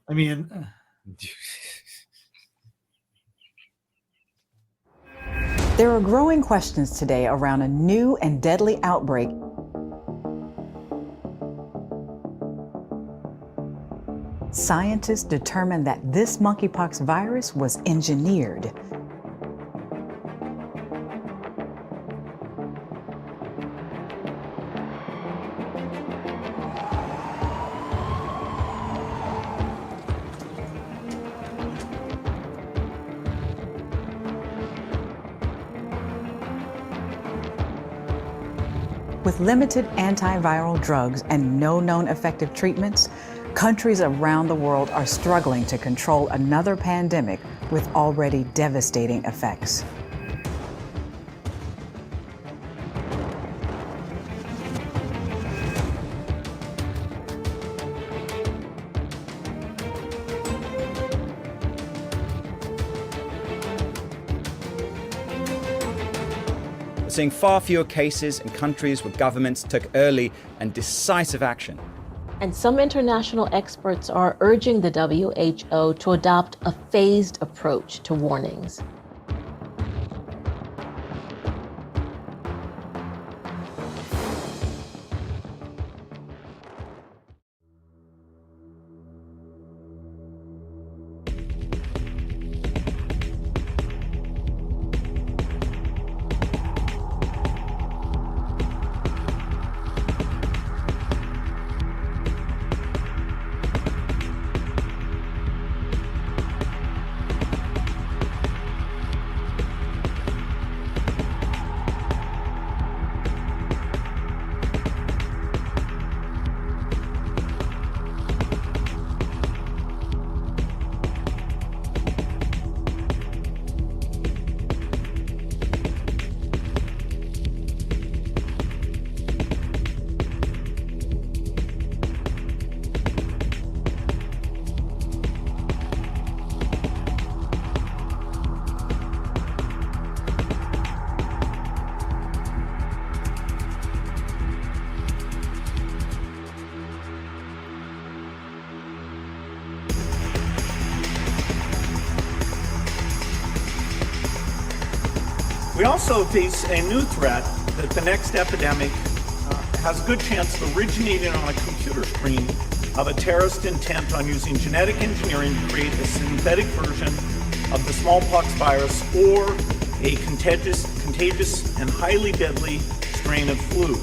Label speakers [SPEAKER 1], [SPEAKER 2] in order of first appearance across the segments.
[SPEAKER 1] I mean,
[SPEAKER 2] there are growing questions today around a new and deadly outbreak. Scientists determined that this monkeypox virus was engineered. With limited antiviral drugs and no known effective treatments, countries around the world are struggling to control another pandemic with already devastating effects.
[SPEAKER 3] Seeing far fewer cases in countries where governments took early and decisive action.
[SPEAKER 4] And some international experts are urging the WHO to adopt a phased approach to warnings.
[SPEAKER 5] We also face a new threat that the next epidemic has a good chance of originating on a computer screen of a terrorist intent on using genetic engineering to create a synthetic version of the smallpox virus or a contagious and highly deadly strain of flu.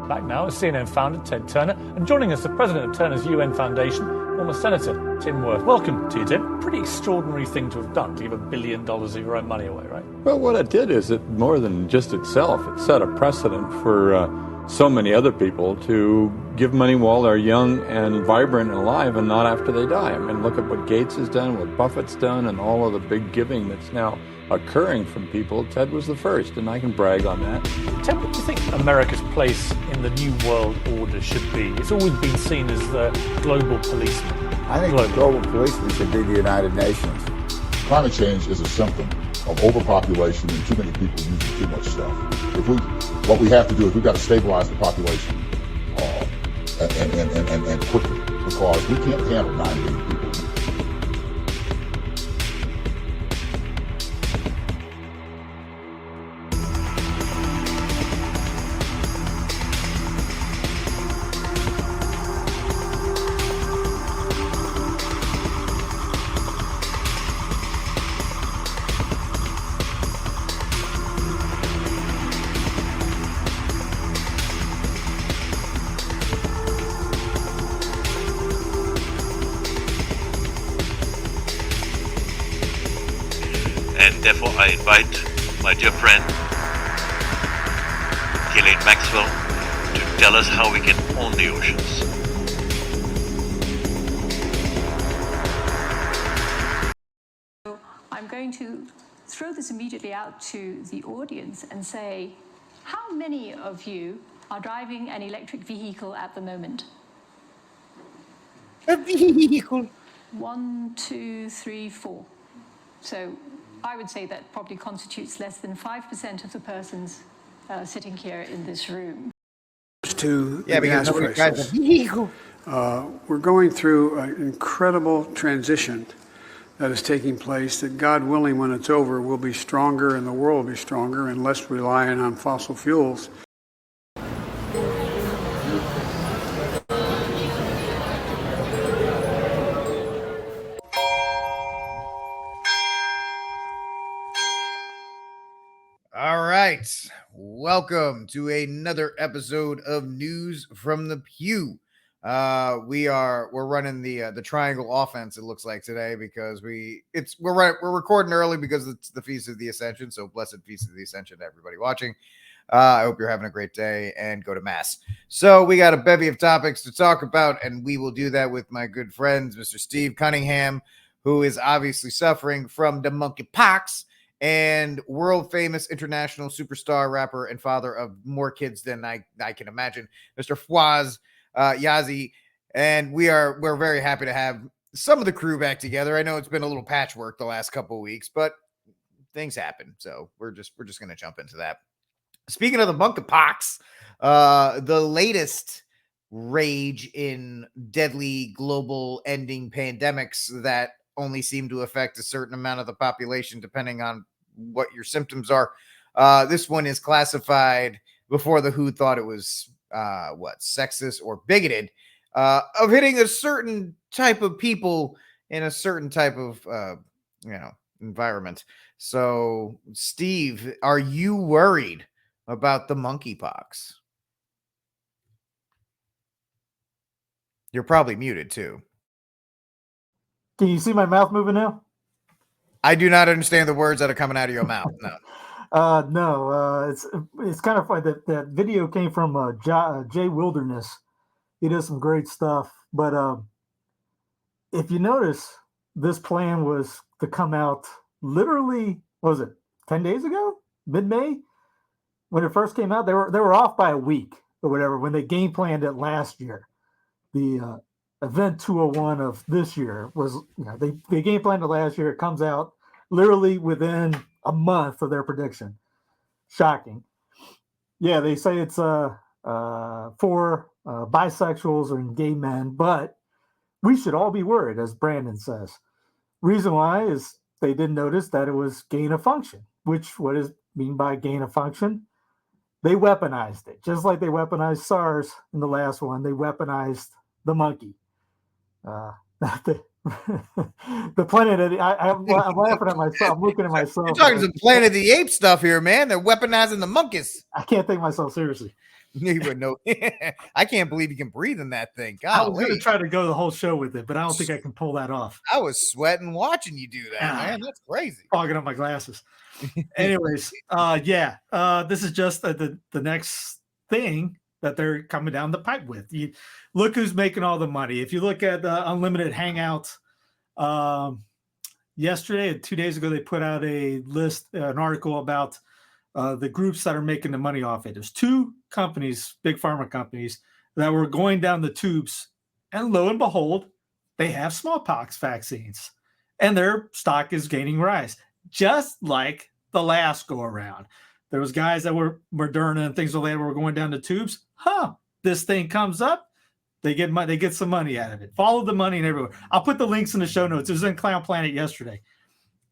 [SPEAKER 6] Back now is CNN founder Ted Turner, and joining us, the president of Turner's UN Foundation, former Senator Tim Wirth. Welcome to you, Tim. Pretty extraordinary thing to have done, to give $1 billion of your own money away, right?
[SPEAKER 7] Well, what it did is it, more than just itself, it set a precedent for so many other people to give money while they're young and vibrant and alive and not after they die. I mean, look at what Gates has done, what Buffett's done, and all of the big giving that's now occurring from people. Ted was the first, and I can brag on that.
[SPEAKER 6] Ted, what do you think America's place in the new world order should be? It's always been seen as the global policeman.
[SPEAKER 8] I think the global policeman should be the United Nations.
[SPEAKER 9] Climate change is a symptom of overpopulation and too many people using too much stuff. What we have to do is we've got to stabilize the population and quickly, because we can't handle 9 million people.
[SPEAKER 1] And therefore I invite my dear friend, Ghislaine Maxwell, to tell us how we can own the oceans.
[SPEAKER 10] I'm going to throw this immediately out to the audience and say, how many of you are driving an electric vehicle at the moment?
[SPEAKER 11] A vehicle.
[SPEAKER 10] 1, 2, 3, 4. So I would say that probably constitutes less than 5% of the persons sitting here in this room.
[SPEAKER 11] To
[SPEAKER 12] yeah,
[SPEAKER 11] the
[SPEAKER 12] because
[SPEAKER 11] gas
[SPEAKER 12] nobody drives a
[SPEAKER 11] prices.
[SPEAKER 12] vehicle.
[SPEAKER 11] We're going through an incredible transition that is taking place that, God willing, when it's over, we'll be stronger and the world will be stronger and less reliant on fossil fuels.
[SPEAKER 12] All right. Welcome to another episode of News from the Pew. We're running the triangle offense, it looks like, today, because we're recording early because it's the Feast of the Ascension. So blessed Feast of the Ascension to everybody watching. I hope you're having a great day and go to Mass. So we got a bevy of topics to talk about, and we will do that with my good friends, Mr. Steve Cunningham, who is obviously suffering from the MonkeyPox, and world famous international superstar rapper and father of more kids than I can imagine, Mr. Fawaz Yazi. And we're very happy to have some of the crew back together. I know it's been a little patchwork the last couple of weeks, but things happen. So we're just going to jump into that. Speaking of the MonkeyPox, the latest rage in deadly global ending pandemics that only seem to affect a certain amount of the population, depending on what your symptoms are. This one is classified before the WHO thought it was sexist or bigoted, of hitting a certain type of people in a certain type of environment. So, Steve, are you worried about the MonkeyPox? You're probably muted too.
[SPEAKER 13] Can you see my mouth moving now?
[SPEAKER 12] I do not understand the words that are coming out of your mouth. No.
[SPEAKER 13] It's kind of funny that video came from Jay Wilderness. He does some great stuff. But if you notice, this plan was to come out literally, what was it, 10 days ago? Mid-May? When it first came out, they were off by a week or whatever when they game planned it last year. The Event 201 of this year was, they game planned it last year. It comes out literally within a month of their prediction. Shocking. Yeah, they say it's for bisexuals and gay men, but we should all be worried, as Brandon says. Reason why is they didn't notice that it was gain of function, which what is mean by gain of function? They weaponized it, just like they weaponized SARS in the last one. They weaponized the monkey. The Planet of the I'm laughing at myself. I'm looking at myself.
[SPEAKER 12] You're talking some Planet of the Apes stuff here, man. They're weaponizing the monkeys.
[SPEAKER 13] I can't take myself seriously.
[SPEAKER 12] You would know. I can't believe you can breathe in that thing.
[SPEAKER 13] I was going to try to go the whole show with it, but I don't think I can pull that off.
[SPEAKER 12] I was sweating watching you do that, man. That's crazy.
[SPEAKER 13] Fogging up my glasses. Anyways, this is just the next thing that they're coming down the pipe with. You look who's making all the money. If you look at Unlimited Hangouts, yesterday, 2 days ago, they put out an article about the groups that are making the money off it. There's two companies, big pharma companies, that were going down the tubes, and lo and behold, they have smallpox vaccines, and their stock is gaining rise, just like the last go around. There was guys that were Moderna and things like that were going down the tubes. This thing comes up, they get some money out of it. Follow the money and everywhere. I'll put the links in the show notes. It was in Clown Planet yesterday.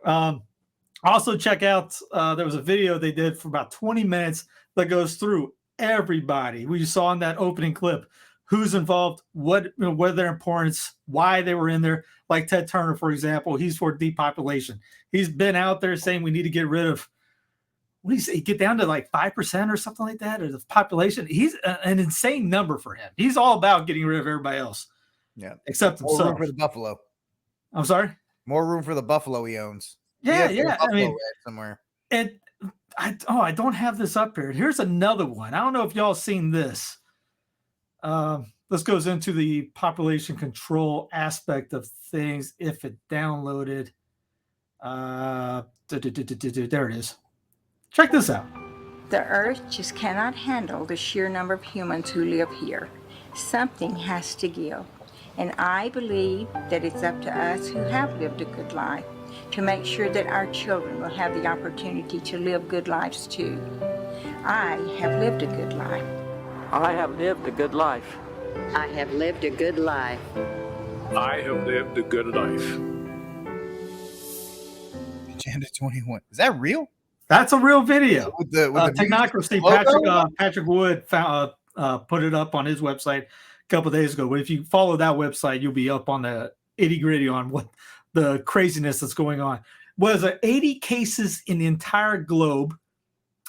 [SPEAKER 13] Also check out, there was a video they did for about 20 minutes that goes through everybody. We saw in that opening clip who's involved, what their importance, why they were in there. Like Ted Turner, for example, he's for depopulation. He's been out there saying we need to get rid of, what do you say, get down to like 5% or something like that, or the population. He's an insane number for him. He's all about getting rid of everybody else.
[SPEAKER 12] Yeah.
[SPEAKER 13] Except
[SPEAKER 12] More
[SPEAKER 13] himself.
[SPEAKER 12] room for the buffalo.
[SPEAKER 13] I'm sorry?
[SPEAKER 12] More room for the buffalo he owns. Yeah.
[SPEAKER 13] I mean,
[SPEAKER 12] Red somewhere.
[SPEAKER 13] I don't have this up here. Here's another one. I don't know if y'all seen this. This goes into the population control aspect of things. If it downloaded, there it is. Check this out.
[SPEAKER 14] The Earth just cannot handle the sheer number of humans who live here. Something has to give. And I believe that it's up to us who have lived a good life to make sure that our children will have the opportunity to live good lives too. I have lived a good life.
[SPEAKER 15] I have lived a good life.
[SPEAKER 16] I have lived a good life.
[SPEAKER 17] I have lived a good life.
[SPEAKER 12] Agenda 21. Is that real?
[SPEAKER 13] That's a real video.
[SPEAKER 12] With the
[SPEAKER 13] Technocracy, Patrick Wood found, put it up on his website a couple of days ago. But if you follow that website, you'll be up on the itty-gritty on what the craziness that's going on. Was there 80 cases in the entire globe?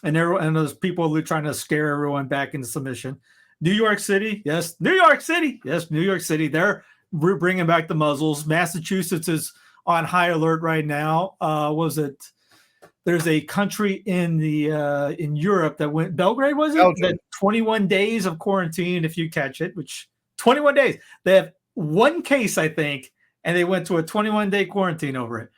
[SPEAKER 13] And those people are trying to scare everyone back into submission. New York City, yes. New York City, yes. New York City, they're bringing back the muzzles. Massachusetts is on high alert right now. There's a country in Europe that went, Belgrade, was it?
[SPEAKER 12] Belgium.
[SPEAKER 13] That 21 days of quarantine if you catch it, which 21 days. They have one case, I think, and they went to a 21-day quarantine over it.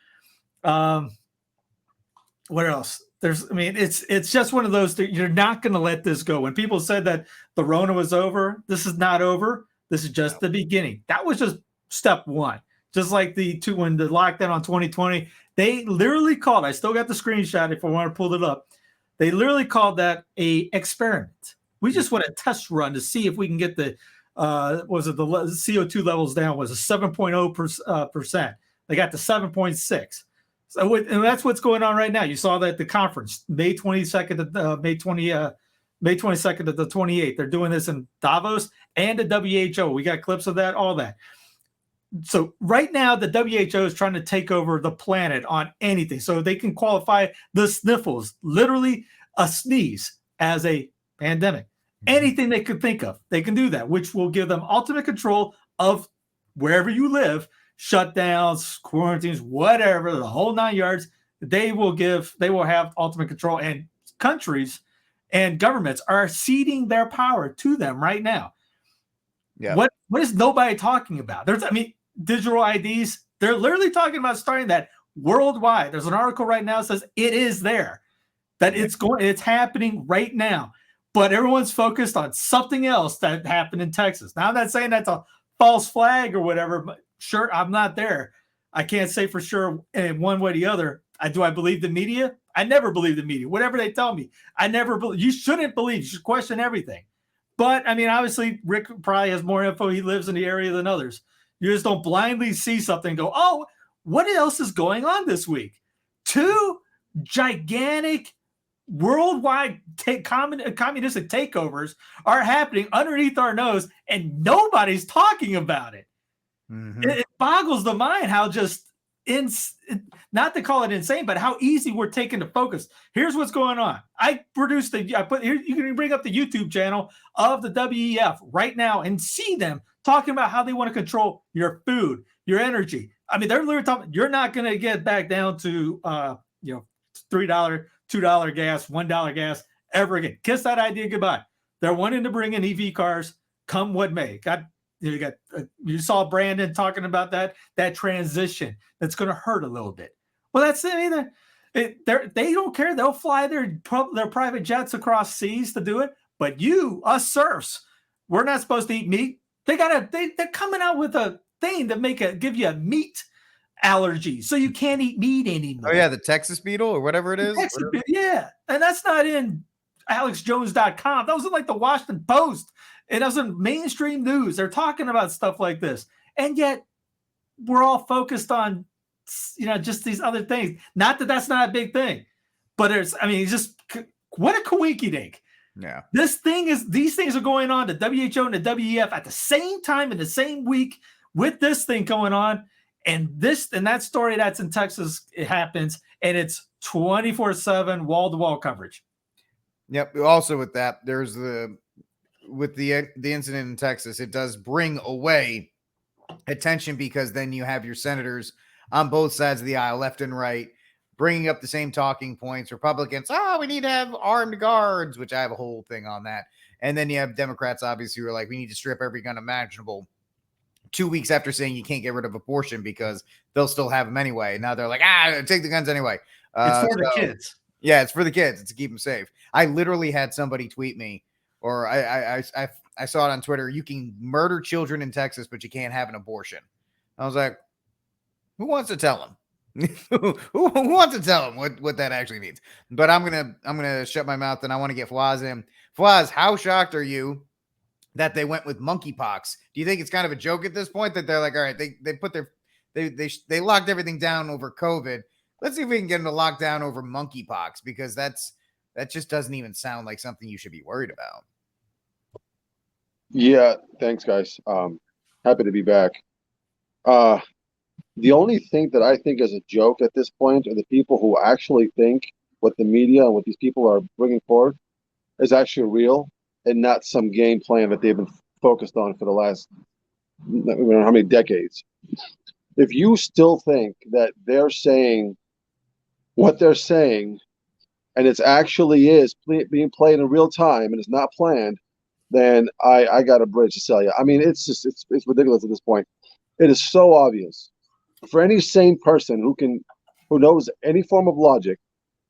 [SPEAKER 13] What else? It's just one of those things. You're not going to let this go. When people said that the Rona was over, this is not over. This is just the beginning. That was just step one. Just like when the lockdown on 2020, they literally called, I still got the screenshot if I want to pull it up. They literally called that a experiment. We just want a test run to see if we can get the CO2 levels down was a 7.0%. They got to 7.6. So and that's what's going on right now. You saw that at the conference, May 22nd to May 22nd to the 28th. They're doing this in Davos and the WHO. We got clips of that, all that. So right now, the WHO is trying to take over the planet on anything. So they can qualify the sniffles, literally a sneeze, as a pandemic. Anything they could think of, they can do that, which will give them ultimate control of wherever you live, shutdowns, quarantines, whatever, the whole 9 yards. They will have ultimate control, and countries and governments are ceding their power to them right now.
[SPEAKER 12] Yeah.
[SPEAKER 13] What is nobody talking about? Digital IDs, they're literally talking about starting that worldwide. There's an article right now that says it is there, that it's happening right now. But everyone's focused on something else that happened in Texas. Now, I'm not saying that's a false flag or whatever, but sure, I'm not there. I can't say for sure in one way or the other. Do I believe the media? I never believe the media. Whatever they tell me, I never believe. You shouldn't believe. You should question everything. But, obviously, Rick probably has more info. He lives in the area than others. You just don't blindly see something and go, oh, what else is going on this week? 2 gigantic worldwide communistic takeovers are happening underneath our nose, and nobody's talking about it. Mm-hmm. It boggles the mind how just not to call it insane, but how easy we're taking to focus. Here's what's going on. I put here. You can bring up the YouTube channel of the WEF right now and see them talking about how they want to control your food, your energy. They're literally talking. You're not going to get back down to $3, $2 gas, $1 gas ever again. Kiss that idea goodbye. They're wanting to bring in EV cars, come what may. You saw Brandon talking about that transition that's going to hurt a little bit. Well, that's it. They don't care. They'll fly their private jets across seas to do it. But us serfs, we're not supposed to eat meat. They're coming out with a thing to give you a meat allergy, so you can't eat meat anymore.
[SPEAKER 12] Oh yeah, the Texas beetle or whatever it is.
[SPEAKER 13] Yeah, and that's not in AlexJones.com. That was in like the Washington Post. It was in mainstream news. They're talking about stuff like this, and yet we're all focused on just these other things. Not that that's not a big thing, but it's just what a coinky dink.
[SPEAKER 12] Yeah,
[SPEAKER 13] these things are going on. The WHO and the WEF at the same time in the same week with this thing going on. And that story that's in Texas, it happens, and it's 24/7 wall-to-wall coverage.
[SPEAKER 12] Yep. Also with that, there's the incident in Texas, it does bring away attention because then you have your senators on both sides of the aisle, left and right, bringing up the same talking points. Republicans, we need to have armed guards, which I have a whole thing on that. And then you have Democrats, obviously, who are like, we need to strip every gun imaginable. 2 weeks after saying you can't get rid of abortion because they'll still have them anyway. Now they're like, take the guns anyway.
[SPEAKER 18] It's for the kids.
[SPEAKER 12] Yeah, it's for the kids. It's to keep them safe. I literally had somebody tweet me, or I saw it on Twitter. You can murder children in Texas, but you can't have an abortion. I was like, who wants to tell them? who wants to tell them what that actually means? But I'm gonna shut my mouth and I want to get Fawaz in. Fawaz, how shocked are you that they went with monkeypox? Do you think it's kind of a joke at this point that they're like, all right, they locked everything down over COVID. Let's see if we can get them to lock down over monkeypox, because that just doesn't even sound like something you should be worried about.
[SPEAKER 19] Yeah, thanks, guys. Happy to be back. The only thing that I think is a joke at this point are the people who actually think what the media and what these people are bringing forward is actually real and not some game plan that they've been focused on for the last, I don't know how many decades. If you still think that they're saying what they're saying and it's actually is being played in real time and it's not planned, then I got a bridge to sell you. I mean, it's ridiculous at this point. It is so obvious for any sane person who knows any form of logic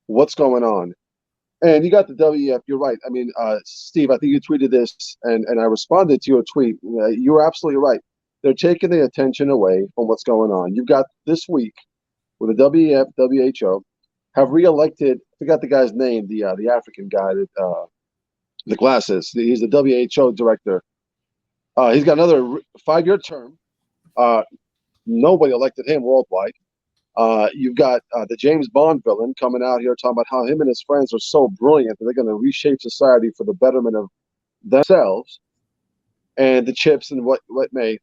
[SPEAKER 19] what's going on. And you got the WEF. You're right. I mean, Steve, I think you tweeted this, and I responded to your tweet. You were absolutely right. They're taking the attention away from what's going on. You've got this week where the WEF, WHO have reelected. I forgot the guy's name. The African guy that the glasses. He's the WHO director. He's got another 5-year term. Nobody elected him worldwide. You've got the James Bond villain coming out here talking about how him and his friends are so brilliant that they're going to reshape society for the betterment of themselves and the chips and what may.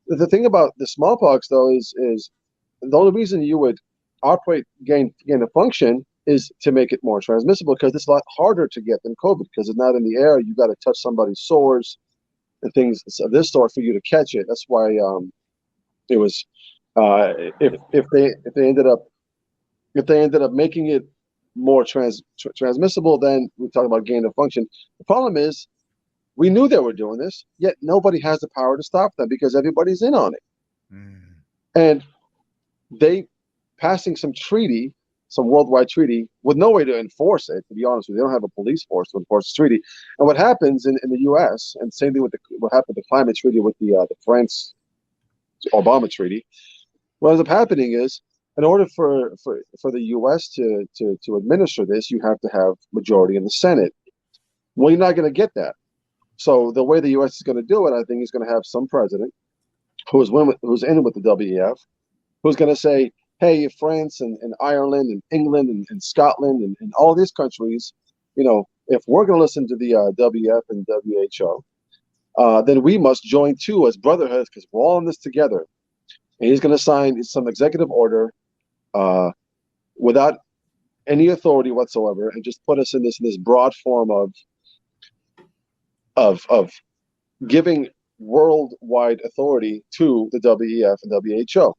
[SPEAKER 19] The thing about the smallpox, though, is the only reason you would operate gain a function is to make it more transmissible, because it's a lot harder to get than COVID because it's not in the air. You got to touch somebody's sores and things of this sort for you to catch it. That's why it was. If they ended up making it more transmissible, then we talk about gain of function. The problem is, we knew they were doing this, yet nobody has the power to stop them because everybody's in on it. And they passing some worldwide treaty with no way to enforce it. To be honest with you, they don't have a police force to enforce the treaty. And what happens in the U.S. and same thing with what happened with the climate treaty with the France Obama treaty. What ends up happening is, in order for the U.S. to administer this, you have to have majority in the Senate. Well, you're not going to get that. So the way the U.S. is going to do it, I think, is going to have some president who's in with the WEF, who's going to say, hey, France and Ireland and England and Scotland and all these countries, if we're going to listen to the WEF and WHO, then we must join too as brotherhood, because we're all in this together. And he's going to sign some executive order without any authority whatsoever, and just put us in this broad form of giving worldwide authority to the WEF and WHO.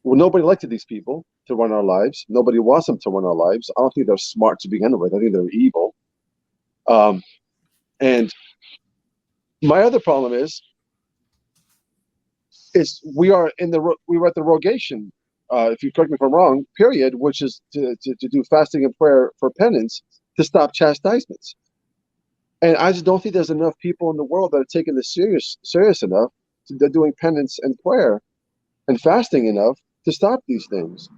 [SPEAKER 19] Well, nobody elected these people to run our lives. Nobody wants them to run our lives. I don't think they're smart to begin with. I think they're evil. And my other problem is we were at the rogation, if you correct me if I'm wrong, period, which is to do fasting and prayer for penance to stop chastisements. And I just don't think there's enough people in the world that are taking this serious enough. They're doing penance and prayer and fasting enough to stop these things.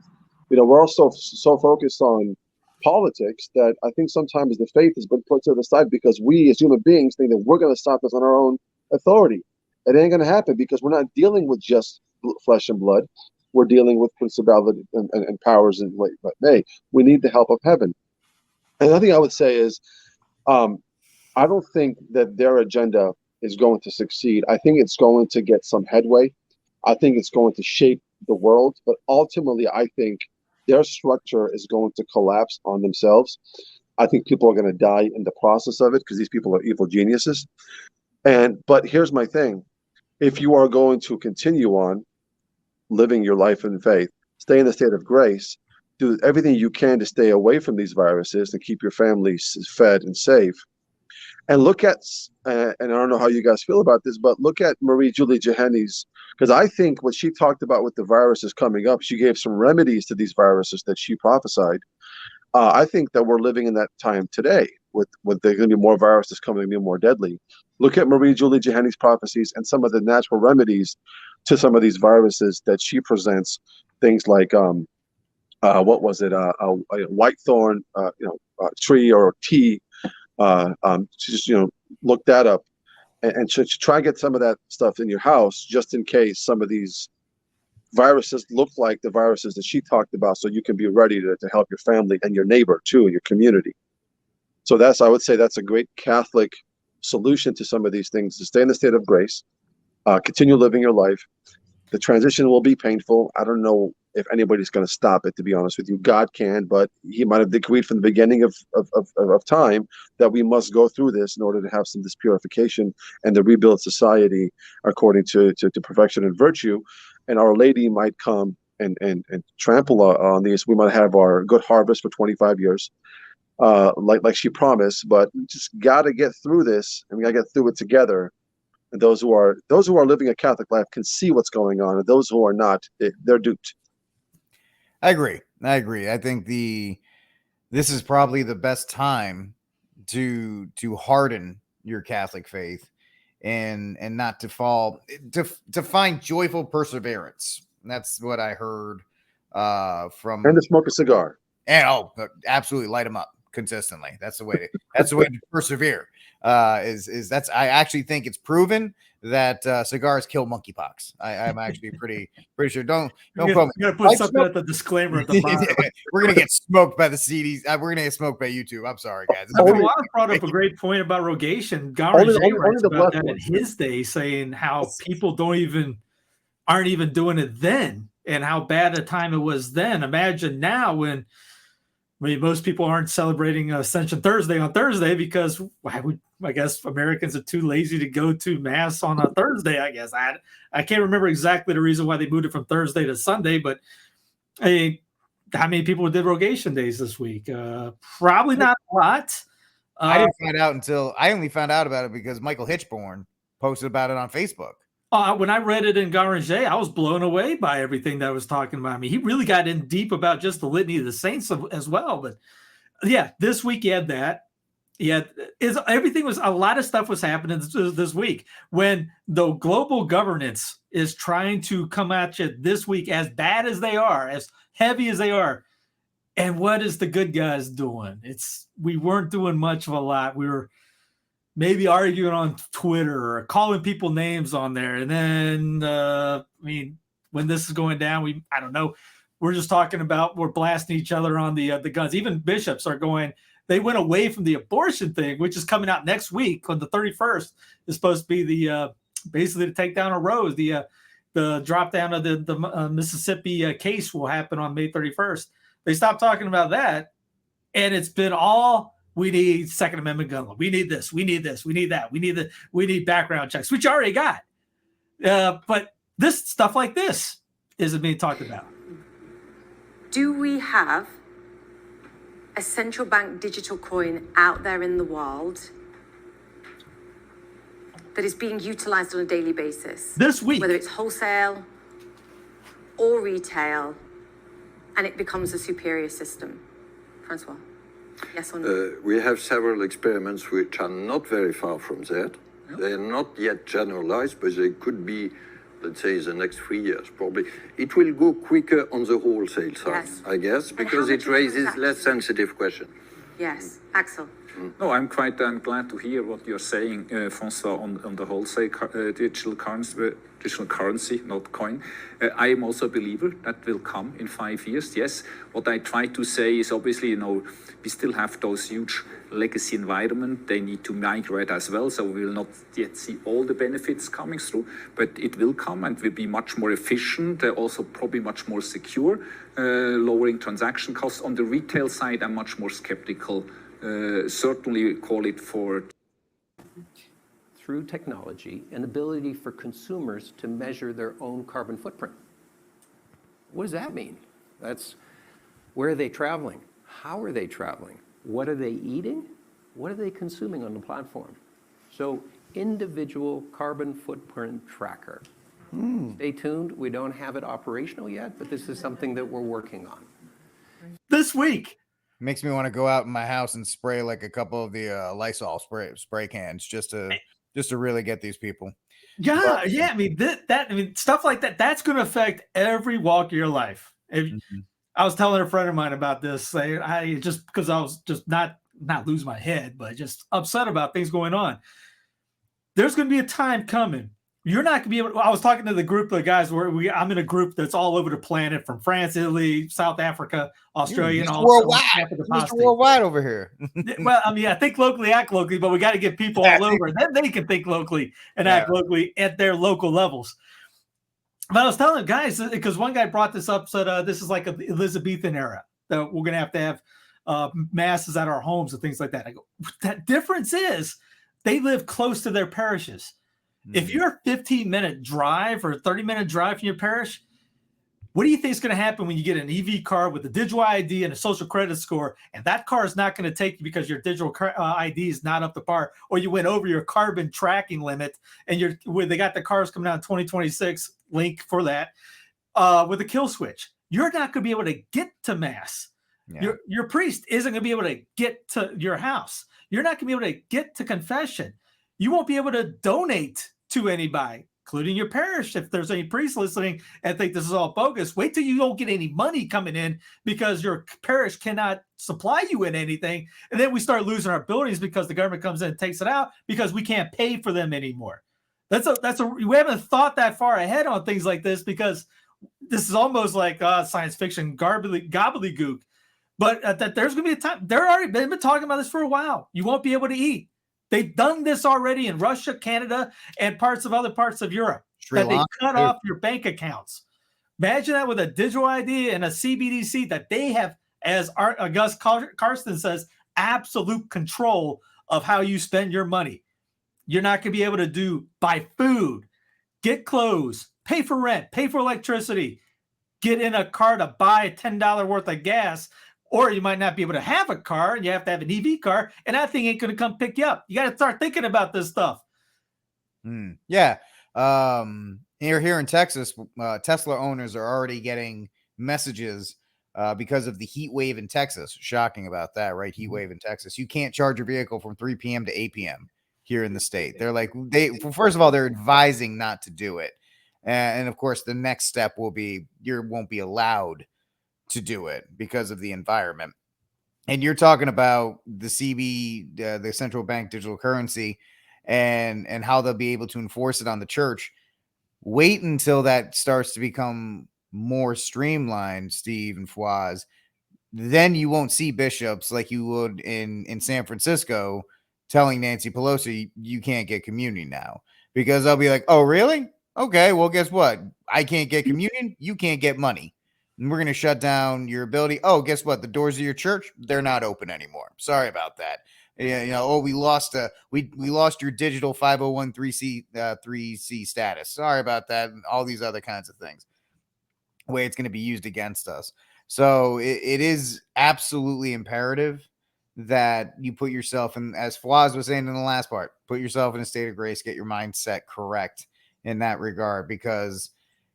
[SPEAKER 19] We're also so focused on politics that I think sometimes the faith has been put to the side because we as human beings think that we're going to stop this on our own authority. It ain't going to happen because we're not dealing with just flesh and blood. We're dealing with principalities and powers and what may. We need the help of heaven. And the thing I would say is, I don't think that their agenda is going to succeed. I think it's going to get some headway. I think it's going to shape the world. But ultimately, I think their structure is going to collapse on themselves. I think people are going to die in the process of it because these people are evil geniuses. But here's my thing. If you are going to continue on living your life in faith, stay in the state of grace, do everything you can to stay away from these viruses and keep your families fed and safe. And look at, and I don't know how you guys feel about this, but look at Marie-Julie Jahenny's, because I think what she talked about with the viruses coming up, she gave some remedies to these viruses that she prophesied. I think that we're living in that time today with there's going to be more viruses coming to be more deadly. Look at Marie-Julie Jahenny's prophecies and some of the natural remedies to some of these viruses that she presents. Things like, what was it, a white thorn, tree or tea. Just look that up and try and get some of that stuff in your house just in case some of these viruses look like the viruses that she talked about, so you can be ready to help your family and your neighbor too, and your community. So I would say that's a great Catholic solution to some of these things: to stay in the state of grace, continue living your life. The transition will be painful. I don't know if anybody's going to stop it, to be honest with you. God can, but he might have decreed from the beginning of time that we must go through this in order to have some this purification and to rebuild society according to perfection and virtue. And Our Lady might come and trample on these. We might have our good harvest for 25 years, like she promised. But we just got to get through this, and we got to get through it together. And those who are living a Catholic life can see what's going on, and those who are not, they're duped.
[SPEAKER 12] I agree. I think this is probably the best time to harden your Catholic faith and not to fall, to find joyful perseverance. And that's what I heard from.
[SPEAKER 19] And to smoke a cigar.
[SPEAKER 12] And absolutely light them up consistently. That's the way to persevere. Is that's I actually think it's proven that cigars kill monkeypox. I'm actually pretty sure. Don't quote me.
[SPEAKER 18] You gotta put something at the disclaimer at the bottom.
[SPEAKER 12] We're gonna get smoked by the CDs. We're gonna get smoked by YouTube. I'm sorry, guys.
[SPEAKER 18] Juan brought up a great point about rogation. Garanger writes about that in his day, saying how people aren't even doing it then, and how bad a time it was then. Imagine now when. Most people aren't celebrating Ascension Thursday on Thursday because I guess Americans are too lazy to go to Mass on a Thursday, I guess. I can't remember exactly the reason why they moved it from Thursday to Sunday, but how many people did rogation days this week? Probably not a lot.
[SPEAKER 12] I only found out about it because Michael Hitchborn posted about it on Facebook.
[SPEAKER 18] When I read it in Garanger, I was blown away by everything that was talking about. He really got in deep about just the litany of the saints as well. But yeah, this week you had that. Yeah, a lot of stuff was happening this week when the global governance is trying to come at you this week, as bad as they are, as heavy as they are. And what is the good guys doing? We weren't doing much of a lot. We were maybe arguing on Twitter or calling people names on there. And then, when this is going down, I don't know. We're just talking about, we're blasting each other on the guns. Even bishops are they went away from the abortion thing, which is coming out next week on the 31st. Is supposed to be the, basically to take down a rose. The drop down of the Mississippi case will happen on May 31st. They stopped talking about that. And it's been all, we need Second Amendment gun law. We need this. We need this. We need that. We need background checks, which you already got. But this stuff like this isn't being talked about.
[SPEAKER 20] Do we have a central bank digital coin out there in the world that is being utilized on a daily basis?
[SPEAKER 18] This week.
[SPEAKER 20] Whether it's wholesale or retail, and it becomes a superior system. Francois? Yes or no?
[SPEAKER 21] We have several experiments which are not very far from that. Yep. They are not yet generalized, but they could be, let's say, the next 3 years, probably. It will go quicker on the wholesale side, yes. I guess, because it raises less sensitive questions.
[SPEAKER 20] Yes. Axel?
[SPEAKER 17] No, I'm quite glad to hear what you're saying, Francois, on the wholesale digital currency, not coin. I am also a believer that will come in 5 years. Yes, what I try to say is obviously, we still have those huge legacy environment. They need to migrate as well, so we will not yet see all the benefits coming through, but it will come and will be much more efficient, also probably much more secure, lowering transaction costs. On the retail side, I'm much more skeptical. Certainly call it for
[SPEAKER 22] through technology an ability for consumers to measure their own carbon footprint. What does that mean? Where are they traveling? How are they traveling? What are they eating? What are they consuming on the platform? So individual carbon footprint tracker. Stay tuned. We don't have it operational yet, but this is something that we're working on.
[SPEAKER 18] This week.
[SPEAKER 12] Makes me want to go out in my house and spray like a couple of the Lysol spray cans just to really get these people.
[SPEAKER 18] Yeah, yeah. I mean, stuff like that, that's going to affect every walk of your life. I was telling a friend of mine about this. I just because I was just not lose my head, but just upset about things going on. There's going to be a time coming. You're not going to be able to, I was talking to the group of guys where I'm in a group that's all over the planet, from France, Italy, South Africa, Australia, and all
[SPEAKER 12] worldwide. Mr. Worldwide over here.
[SPEAKER 18] Well, I mean, I think locally, act locally, but we got to get people all over, and then they can think locally and act locally at their local levels. But I was telling guys, because one guy brought this up, said this is like an Elizabethan era, that we're going to have masses at our homes and things like that. I go, that difference is they live close to their parishes. If you're a 15-minute drive or a 30-minute drive from your parish, what do you think is going to happen when you get an EV car with a digital ID and a social credit score, and that car is not going to take you because your digital ID is not up to par, or you went over your carbon tracking limit, and they got the cars coming out in 2026, link for that, with a kill switch. You're not going to be able to get to mass. Yeah. Your priest isn't going to be able to get to your house. You're not going to be able to get to confession. You won't be able to donate to anybody, including your parish. If there's any priests listening and think this is all bogus, wait till you don't get any money coming in because your parish cannot supply you in anything. And then we start losing our buildings because the government comes in and takes it out because we can't pay for them anymore. We haven't thought that far ahead on things like this, because this is almost like science fiction gobbledygook. But that there's going to be a time. They've been talking about this for a while. You won't be able to eat. They've done this already in Russia, Canada, and other parts of Europe. That they cut off your bank accounts. Imagine that with a digital ID and a CBDC that they have, as Gus Karsten says, absolute control of how you spend your money. You're not going to be able to buy food, get clothes, pay for rent, pay for electricity, get in a car to buy $10 worth of gas. Or you might not be able to have a car, and you have to have an EV car, and that thing ain't going to come pick you up. You got to start thinking about this stuff.
[SPEAKER 12] Yeah. Here in Texas, Tesla owners are already getting messages because of the heat wave in Texas. Shocking about that, right? Heat wave in Texas. You can't charge your vehicle from 3 p.m. to 8 p.m. here in the state. They're like, first of all, they're advising not to do it. And of course, the next step will be you won't be allowed to do it because of the environment. And you're talking about the the central bank digital currency, and how they'll be able to enforce it on the church. Wait until that starts to become more streamlined, Steve and Fawaz. Then you won't see bishops like you would in San Francisco telling Nancy Pelosi you can't get communion now, because they'll be like, oh, really? Okay, well, guess what? I can't get communion. You can't get money. And we're going to shut down your ability. Oh, guess what? The doors of your church, they're not open anymore. Sorry about that. We lost we lost your digital 501(c)(3) status. Sorry about that. And all these other kinds of things. The way it's going to be used against us. So it is absolutely imperative that you put yourself in, as Fawaz was saying in the last part, put yourself in a state of grace, get your mindset correct in that regard, because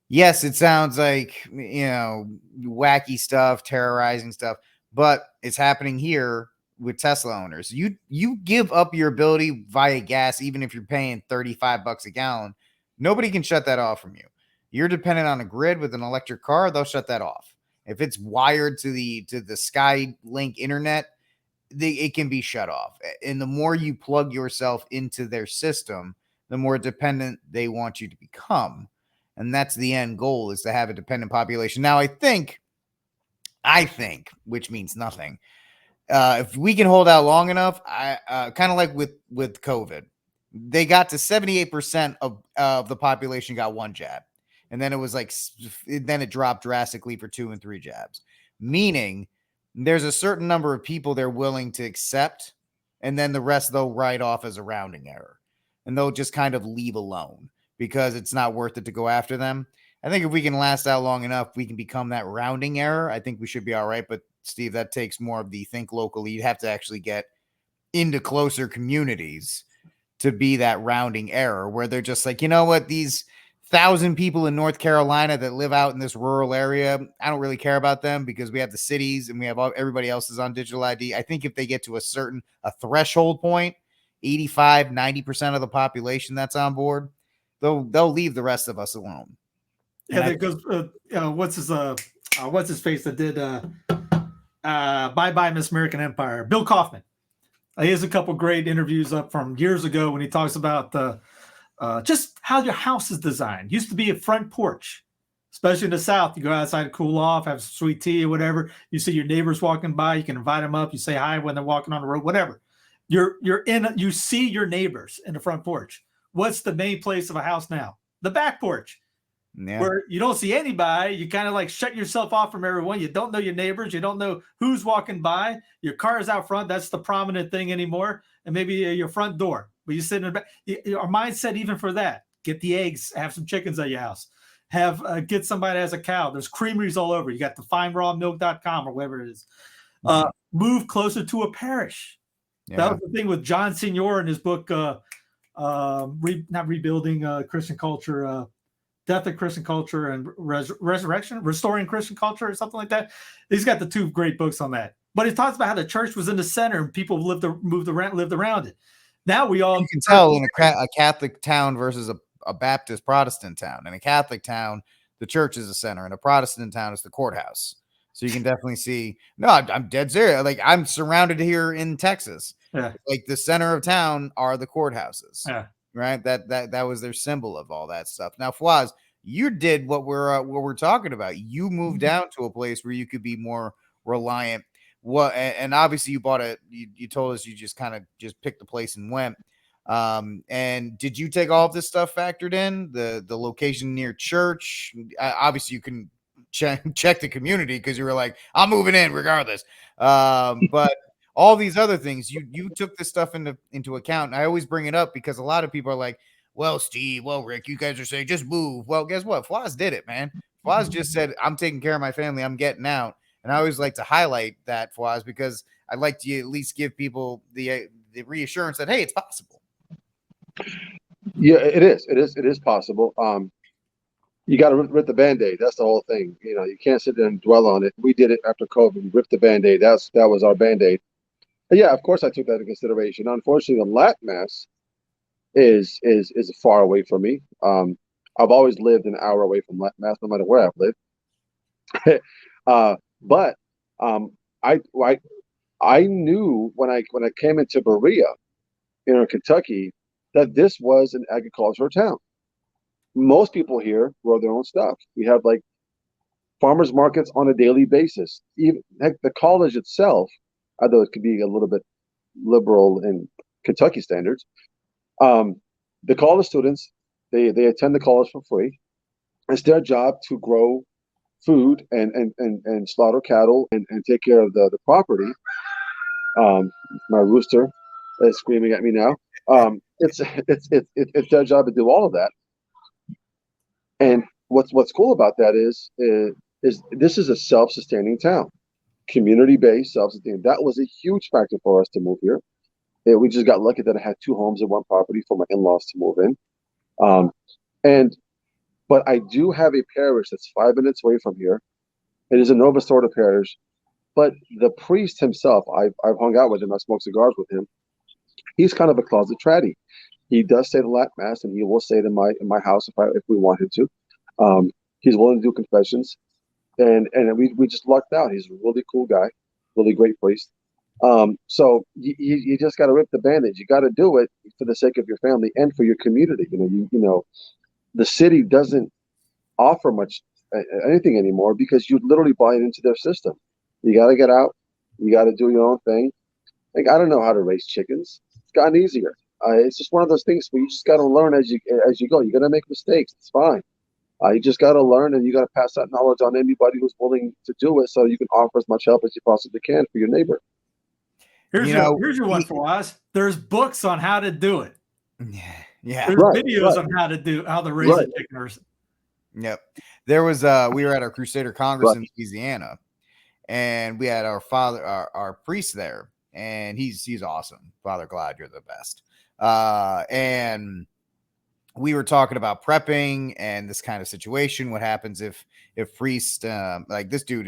[SPEAKER 12] yes, it sounds like, wacky stuff, terrorizing stuff, but it's happening here with Tesla owners. You give up your ability via gas, even if you're paying $35 a gallon. Nobody can shut that off from you. You're dependent on a grid with an electric car, they'll shut that off. If it's wired to the Skylink internet, it can be shut off. And the more you plug yourself into their system, the more dependent they want you to become. And that's the end goal, is to have a dependent population. Now, I think, which means nothing, if we can hold out long enough, kind of like with COVID, they got to 78% of the population got one jab. And then it dropped drastically for 2 and 3 jabs, meaning there's a certain number of people they're willing to accept, and then the rest they'll write off as a rounding error, and they'll just kind of leave alone because it's not worth it to go after them. I think if we can last out long enough, we can become that rounding error. I think we should be all right. But Steve, that takes more of the think locally. You'd have to actually get into closer communities to be that rounding error where they're just like, you know what, these 1,000 people in North Carolina that live out in this rural area, I don't really care about them because we have the cities and we have everybody else is on digital ID. I think if they get to a threshold point, 85, 90% of the population that's on board, they'll leave the rest of us alone.
[SPEAKER 18] Yeah, that goes. What's his face that did Bye Bye Miss American Empire? Bill Kaufman. He has a couple great interviews up from years ago when he talks about just how your house is designed. Used to be a front porch, especially in the South. You go outside to cool off, have some sweet tea or whatever. You see your neighbors walking by, you can invite them up. You say hi when they're walking on the road, whatever. You see your neighbors in the front porch. What's the main place of a house now? The back porch. Yeah. Where you don't see anybody, you kind of like shut yourself off from everyone. You don't know your neighbors. You don't know who's walking by. Your car is out front. That's the prominent thing anymore. And maybe your front door. But you sit in the back. Our mindset even for that. Get the eggs. Have some chickens at your house. Get somebody that has a cow. There's creameries all over. You got the finerawmilk.com or whatever it is. Move closer to a parish. Yeah. That was the thing with John Senior in his book, not Rebuilding Christian Culture, Death of Christian Culture and Resurrection, Restoring Christian Culture or something like that. He's got the two great books on that. But he talks about how the church was in the center and people lived around it. Now you can
[SPEAKER 12] tell in a Catholic town versus a Baptist Protestant town. In a Catholic town, the church is the center. In a Protestant town, it's the courthouse. So you can definitely see. No, I'm dead serious. Like I'm surrounded here in Texas.
[SPEAKER 18] Yeah.
[SPEAKER 12] Like the center of town are the courthouses.
[SPEAKER 18] Yeah.
[SPEAKER 12] Right. That was their symbol of all that stuff. Now, Fawaz, you did what we're talking about. You moved down to a place where you could be more reliant. And obviously you told us you just kind of just picked the place and went. And did you take all of this stuff factored in? The location near church? Obviously you can check the community because you were like, I'm moving in regardless. But all these other things, you took this stuff into account. And I always bring it up because a lot of people are like, well, Steve, well, Rick, you guys are saying just move. Well, guess what? Fawaz did it, man. Fawaz just said, I'm taking care of my family. I'm getting out. And I always like to highlight that, Fawaz, because I'd like to at least give people the reassurance that, hey, it's possible.
[SPEAKER 19] Yeah, it is possible. You got to rip the Band-Aid. That's the whole thing. You know, you can't sit there and dwell on it. We did it after COVID. We ripped the Band-Aid. That was our Band-Aid. But yeah, of course I took that into consideration. Unfortunately, the Lat Mass is far away from me. I've always lived an hour away from Lat Mass, no matter where I've lived. But I knew when I came into Berea, Kentucky, that this was an agricultural town. Most people here grow their own stuff. We have like farmers markets on a daily basis. Even heck, the college itself, although it could be a little bit liberal in Kentucky standards, the college students they attend the college for free. It's their job to grow food and slaughter cattle and take care of the property. My rooster is screaming at me now. It's their job to do all of that. And what's cool about that is this is a self-sustaining town, community-based, self-sustaining. That was a huge factor for us to move here. We just got lucky that I had two homes and one property for my in-laws to move in. But I do have a parish that's 5 minutes away from here. It is a Nova Sorta parish, but the priest himself, I've hung out with him. I smoked cigars with him. He's kind of a closet traddy. He does say the Lat Mass, and he will say it in my house if we want him to. He's willing to do confessions, and we just lucked out. He's a really cool guy, really great priest. So you just got to rip the Band-Aid. You got to do it for the sake of your family and for your community. You know, the city doesn't offer much anything anymore because you literally buy it into their system. You got to get out. You got to do your own thing. Like, I don't know how to raise chickens. It's gotten easier. It's just one of those things where you just got to learn as you go. You're going to make mistakes. It's fine. You just got to learn, and you got to pass that knowledge on anybody who's willing to do it, so you can offer as much help as you possibly can for your neighbor.
[SPEAKER 18] Here's your one for us. There's books on how to do it.
[SPEAKER 12] Yeah.
[SPEAKER 18] There's videos on how to raise a chicken.
[SPEAKER 12] Yep. There was we were at our Crusader Congress in Louisiana, and we had our priest there, and he's awesome. Father Glad, you're the best. And we were talking about prepping and this kind of situation. What happens if priest like this dude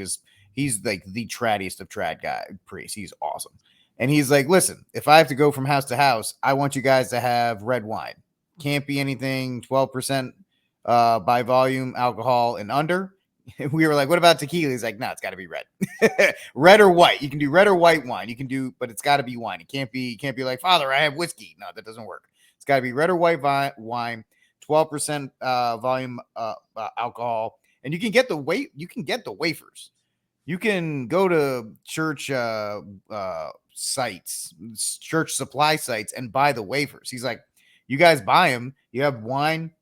[SPEAKER 12] he's like the traddiest of trad priest. He's awesome. And he's like, listen, if I have to go from house to house, I want you guys to have red wine. Can't be anything 12% by volume alcohol and under. We were like, what about tequila? He's like, no, it's got to be red. Red or white. You can do red or white wine. You can do, but it's got to be wine. It can't be like, Father, I have whiskey. No, that doesn't work. It's got to be red or white wine, 12% volume alcohol, and you can get the wafers. You can go to church sites, church supply sites, and buy the wafers. He's like, you guys buy them. You have wine,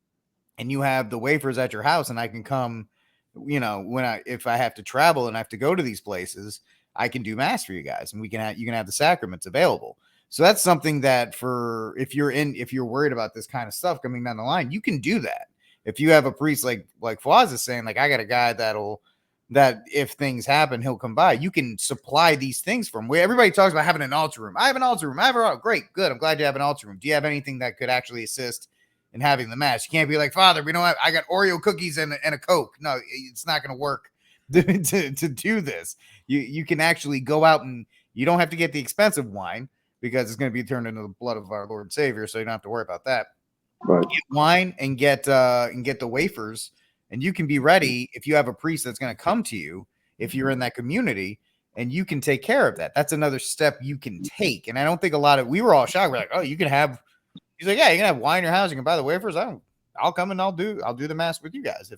[SPEAKER 12] and you have the wafers at your house, and I can come. If I have to travel and I have to go to these places, I can do mass for you guys, and you can have the sacraments available. So that's something that if you're worried about this kind of stuff coming down the line, you can do that. If you have a priest like Fawaz is saying, like, I got a guy that if things happen, he'll come by. You can supply these things from where everybody talks about having an altar room. I have an altar room. Great, good. I'm glad you have an altar room. Do you have anything that could actually assist in having the mass? You can't be like, Father, I got Oreo cookies and a Coke. No, it's not going to work to do this. You can actually go out, and you don't have to get the expensive wine because it's going to be turned into the blood of our Lord and Savior. So you don't have to worry about that. Right. Get wine and get the wafers. And you can be ready if you have a priest that's going to come to you, if you're in that community, and you can take care of that. That's another step you can take. And I don't think we were all shocked. We're like, oh, you can have, he's like, yeah, you can have wine in your house. You can buy the wafers. I'll come and I'll do the mass with you guys.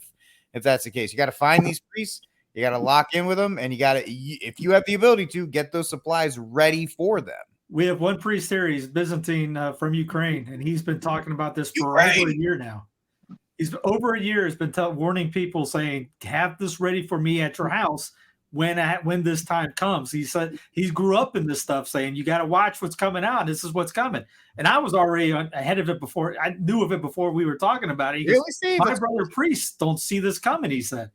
[SPEAKER 12] If that's the case, you got to find these priests. You got to lock in with them. And if you have the ability to, get those supplies ready for them.
[SPEAKER 18] We have one priest here. He's Byzantine from Ukraine. And he's been talking about this for over a year now. He's over a year has been warning people, saying, have this ready for me at your house when this time comes. He said he grew up in this stuff, saying you got to watch what's coming out. This is what's coming. And I was already ahead of it before. I knew of it before we were talking about it. My brother priests don't see this coming, he said.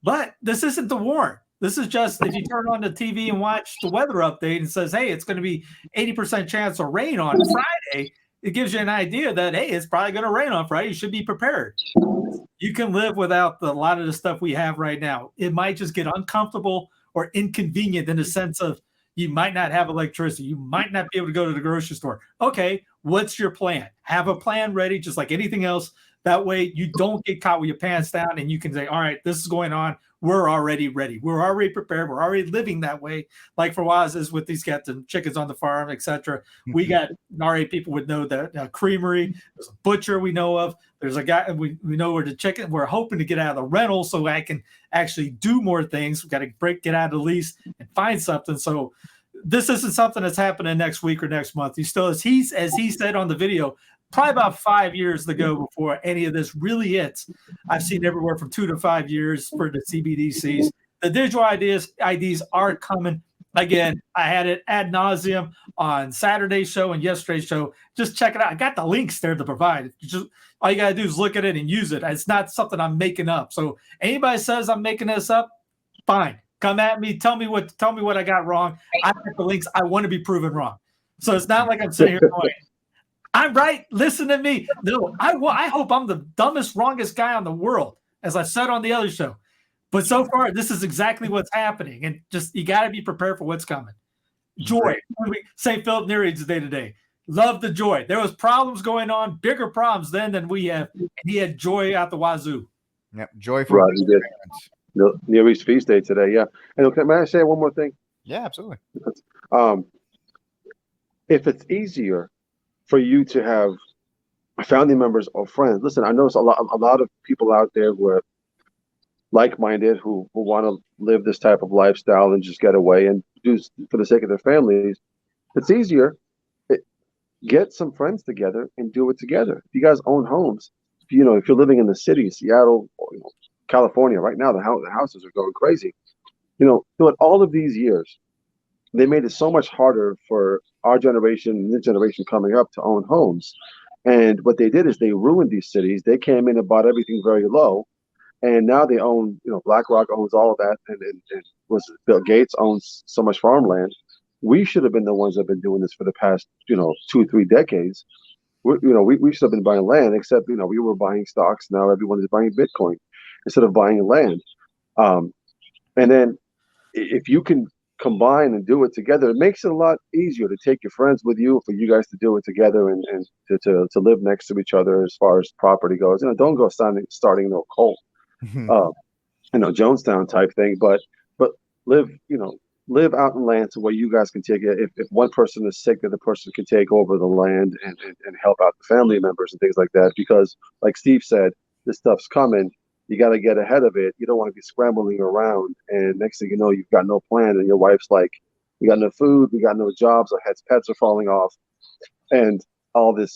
[SPEAKER 18] But this isn't the warn. This is just if you turn on the TV and watch the weather update and says, hey, it's going to be 80% chance of rain on Friday. It gives you an idea that, hey, it's probably going to rain on Friday. You should be prepared. You can live without a lot of the stuff we have right now. It might just get uncomfortable or inconvenient in the sense of you might not have electricity. You might not be able to go to the grocery store. Okay, what's your plan? Have a plan ready, just like anything else. That way you don't get caught with your pants down and you can say, all right, this is going on. We're already ready. We're already prepared. We're already living that way. Like for Waz is with these cats and chickens on the farm, etc. We got already people would know that creamery. There's a butcher we know of. There's a guy we know where the chicken. We're hoping to get out of the rental so I can actually do more things. We got to get out of the lease and find something. So this isn't something that's happening next week or next month. He still is. As he said on the video, probably about 5 years to go before any of this really hits. I've seen everywhere from 2 to 5 years for the CBDCs. The digital IDs are coming. Again, I had it ad nauseum on Saturday's show and yesterday's show. Just check it out. I got the links there to provide. All you got to do is look at it and use it. It's not something I'm making up. So anybody says I'm making this up, fine. Come at me. Tell me what I got wrong. I got the links. I want to be proven wrong. So it's not like I'm sitting here going, I'm right. Listen to me. No, I hope I'm the dumbest, wrongest guy on the world, as I said on the other show. But so far, this is exactly what's happening. And just, you got to be prepared for what's coming. Joy. St. Philip Neri's day to day. Love the joy. There was problems going on, bigger problems then than we have. And he had joy out the wazoo.
[SPEAKER 12] Yep. Joy for
[SPEAKER 19] right, Neri's feast day today. Yeah. And okay, may I say one more thing?
[SPEAKER 12] Yeah, absolutely.
[SPEAKER 19] If it's easier for you to have family members or friends. Listen, I know a lot of people out there who are like-minded, who want to live this type of lifestyle and just get away and do for the sake of their families. It's easier. Get some friends together and do it together. If you guys own homes, if you're living in the city, Seattle, or, California, right now the houses are going crazy. All of these years, they made it so much harder for our generation and this generation coming up to own homes. And what they did is they ruined these cities. They came in and bought everything very low. and now they own, BlackRock owns all of that, and was Bill Gates owns so much farmland. We should have been the ones that have been doing this for the past 2-3 decades. We should have been buying land, except we were buying stocks. Now everyone is buying Bitcoin instead of buying land. And then if you can combine and do it together, it makes it a lot easier to take your friends with you, for you guys to do it together, and to live next to each other as far as property goes. Don't go starting no cult, Jonestown type thing, but live live out in land to where you guys can take it. If one person is sick, the other person can take over the land and help out the family members and things like that. Because like Steve said, this stuff's coming. You got to get ahead of it. You don't want to be scrambling around, and next thing you know, you've got no plan, and your wife's like, "We got no food, we got no jobs, our pets are falling off," and all this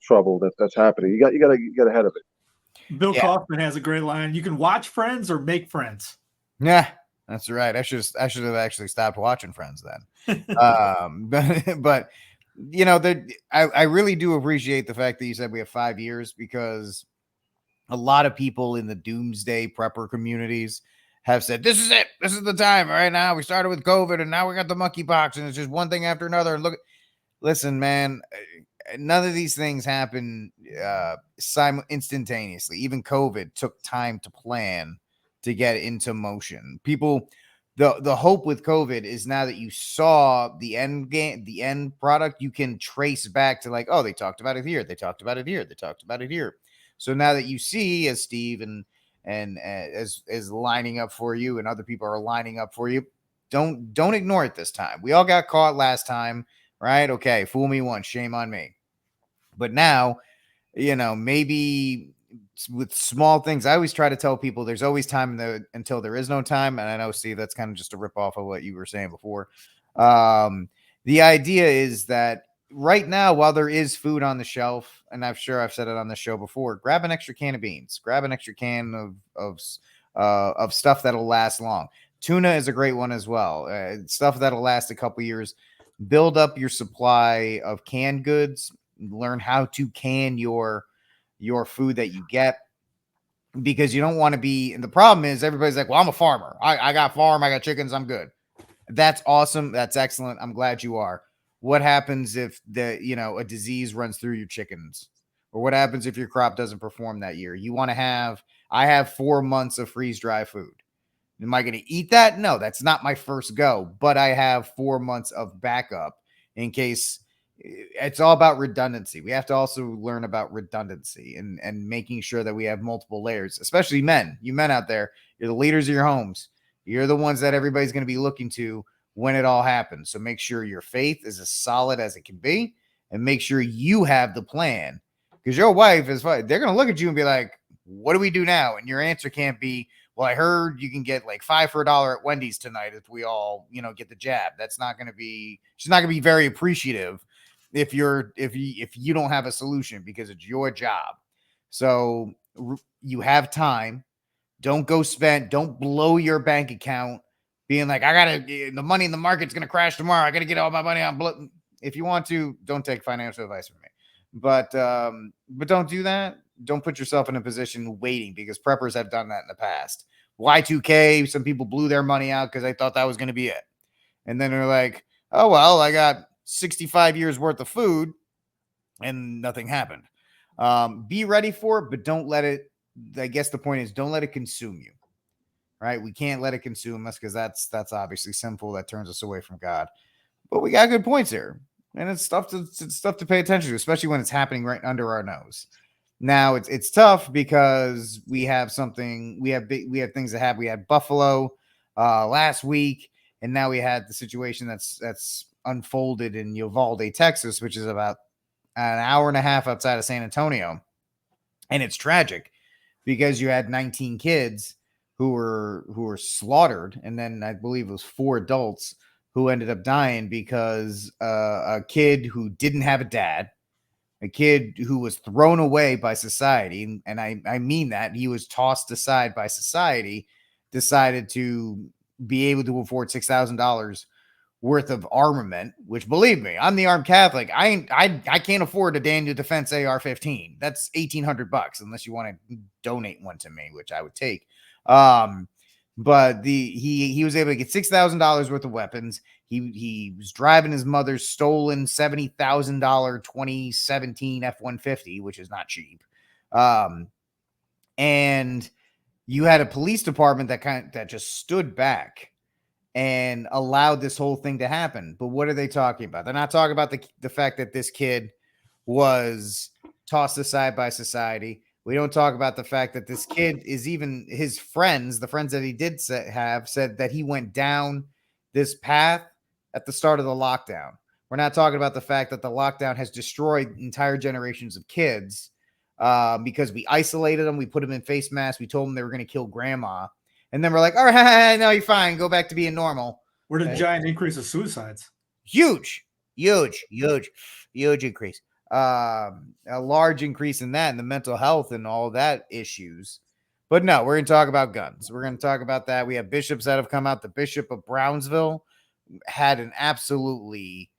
[SPEAKER 19] trouble that's happening. You got to get ahead of it.
[SPEAKER 18] Bill Kaufman has a great line: "You can watch Friends or make friends."
[SPEAKER 12] Yeah, that's right. I should have actually stopped watching Friends then. But I really do appreciate the fact that you said we have 5 years, because a lot of people in the doomsday prepper communities have said, this is it. This is the time right now. We started with COVID and now we got the monkeypox, and it's just one thing after another. And listen, man, none of these things happen instantaneously. Even COVID took time to plan, to get into motion. People, the hope with COVID is now that you saw the end game, the end product, you can trace back to like, oh, they talked about it here. They talked about it here. They talked about it here. So now that you see, as Steve and as lining up for you, and other people are lining up for you, don't ignore it this time. We all got caught last time, right? Okay, fool me once, shame on me. But now, maybe with small things, I always try to tell people there's always time until there is no time. And I know, Steve, that's kind of just a rip off of what you were saying before. The idea is that right now, while there is food on the shelf, and I'm sure I've said it on the show before, grab an extra can of beans, grab an extra can of stuff that'll last long. Tuna is a great one as well. Stuff that'll last a couple years. Build up your supply of canned goods. Learn how to can your food that you get, because you don't want to be. And the problem is, everybody's like, well, I'm a farmer. I got farm. I got chickens. I'm good. That's awesome. That's excellent. I'm glad you are. What happens if a disease runs through your chickens? Or what happens if your crop doesn't perform that year? I have 4 months of freeze dry food. Am I going to eat that? No, that's not my first go, but I have 4 months of backup in case. It's all about redundancy. We have to also learn about redundancy and making sure that we have multiple layers, especially men. You men out there, you're the leaders of your homes. You're the ones that everybody's going to be looking to when it all happens. So make sure your faith is as solid as it can be, and make sure you have the plan, because your wife is fine. They're going to look at you and be like, what do we do now? And your answer can't be, well, I heard you can get like 5 for $1 at Wendy's tonight if we all, get the jab. She's not going to be very appreciative if you don't have a solution, because it's your job. So you have time. Don't blow your bank account being like, the money in the market's going to crash tomorrow. I got to get all my money on. If you want to, don't take financial advice from me, but don't do that. Don't put yourself in a position waiting, because preppers have done that in the past. Y2K, some people blew their money out because they thought that was going to be it. And then they're like, oh, well, I got 65 years worth of food and nothing happened. Be ready for it, but don't let it. I guess the point is, don't let it consume you. Right? We can't let it consume us, because that's obviously sinful. That turns us away from God. But we got good points here, and it's stuff to pay attention to, especially when it's happening right under our nose. Now it's tough because we have things that happen. We had Buffalo last week, and now we had the situation that's unfolded in Uvalde, Texas, which is about an hour and a half outside of San Antonio. And it's tragic because you had 19 kids who were slaughtered, and then I believe it was 4 adults who ended up dying because a kid who didn't have a dad, a kid who was thrown away by society, and I mean that, he was tossed aside by society, decided to be able to afford $6,000 worth of armament, which, believe me, I'm the armed Catholic. I can't afford a Daniel Defense AR-15. That's $1,800 unless you want to donate one to me, which I would take. But he was able to get $6,000 worth of weapons. He was driving his mother's stolen $70,000 2017 F-150, which is not cheap. And you had a police department that just stood back and allowed this whole thing to happen. But what are they talking about? They're not talking about the fact that this kid was tossed aside by society. We don't talk about the fact that this kid is even his friends, the friends that he did have, said that he went down this path at the start of the lockdown. We're not talking about the fact that the lockdown has destroyed entire generations of kids because we isolated them. We put them in face masks. We told them they were going to kill grandma. And then we're like, all right, no, you're fine. Go back to being normal.
[SPEAKER 18] What a giant increase of suicides.
[SPEAKER 12] Huge increase. A large increase in that and the mental health and all that issues. But no, we're going to talk about guns. We're going to talk about that. We have bishops that have come out. The Bishop of Brownsville had an absolutely,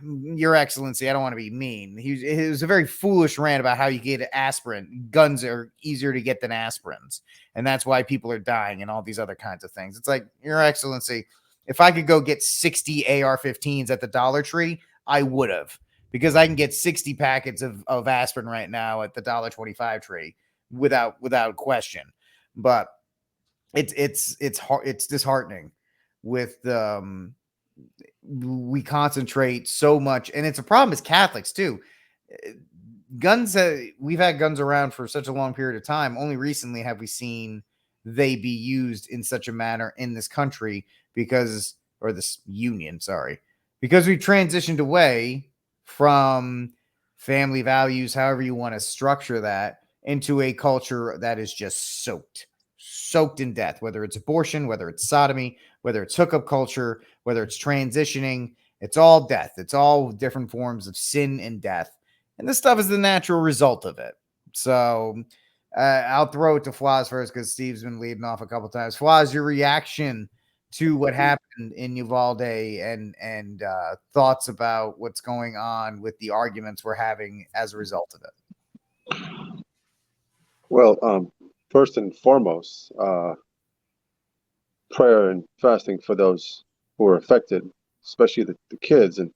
[SPEAKER 12] Your Excellency, I don't want to be mean. It was a very foolish rant about how you get aspirin. Guns are easier to get than aspirins. And that's why people are dying and all these other kinds of things. It's like, Your Excellency, if I could go get 60 AR-15s at the Dollar Tree, I would have. Because I can get 60 packets of aspirin right now at the $1.25 tree without question. But it's disheartening with we concentrate so much, and it's a problem as Catholics too. Guns, we've had guns around for such a long period of time. Only recently have we seen they be used in such a manner in this country because we transitioned away from family values, however you want to structure that, into a culture that is just soaked in death, whether it's abortion, whether it's sodomy, whether it's hookup culture, whether it's transitioning. It's all death. It's all different forms of sin and death. And this stuff is the natural result of it. So I'll throw it to Flaz first because Steve's been leading off a couple times. Flaz, your reaction to what happened in Uvalde and thoughts about what's going on with the arguments we're having as a result of it.
[SPEAKER 19] Well, first and foremost, prayer and fasting for those who are affected, especially the kids. And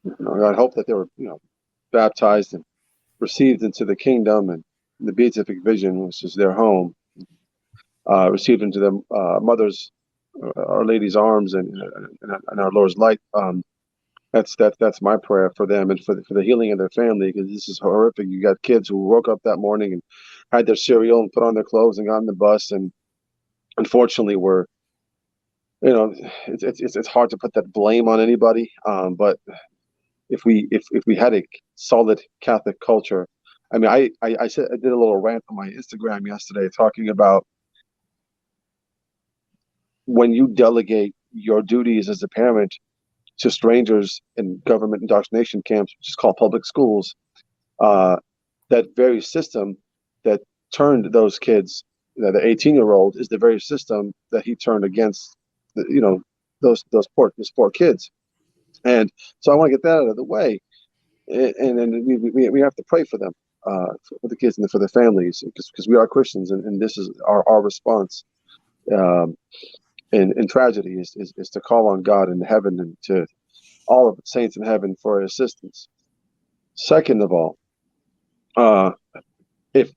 [SPEAKER 19] I hope that they were, baptized and received into the kingdom and the beatific vision, which is their home, received into their mother's, Our Lady's arms and our Lord's light. That's my prayer for them and for the healing of their family, because this is horrific. You got kids who woke up that morning and had their cereal and put on their clothes and got on the bus, and unfortunately were, it's hard to put that blame on anybody. But if we had a solid Catholic culture, I mean, I did a little rant on my Instagram yesterday talking about when you delegate your duties as a parent to strangers in government indoctrination camps, which is called public schools, that very system that turned those kids, the 18-year-old, is the very system that he turned against, those poor kids. And so I want to get that out of the way, and then we have to pray for them, for the kids and for the families, because we are Christians, and this is our response. In tragedy is to call on God in heaven and to all of the saints in heaven for assistance. Second of all, if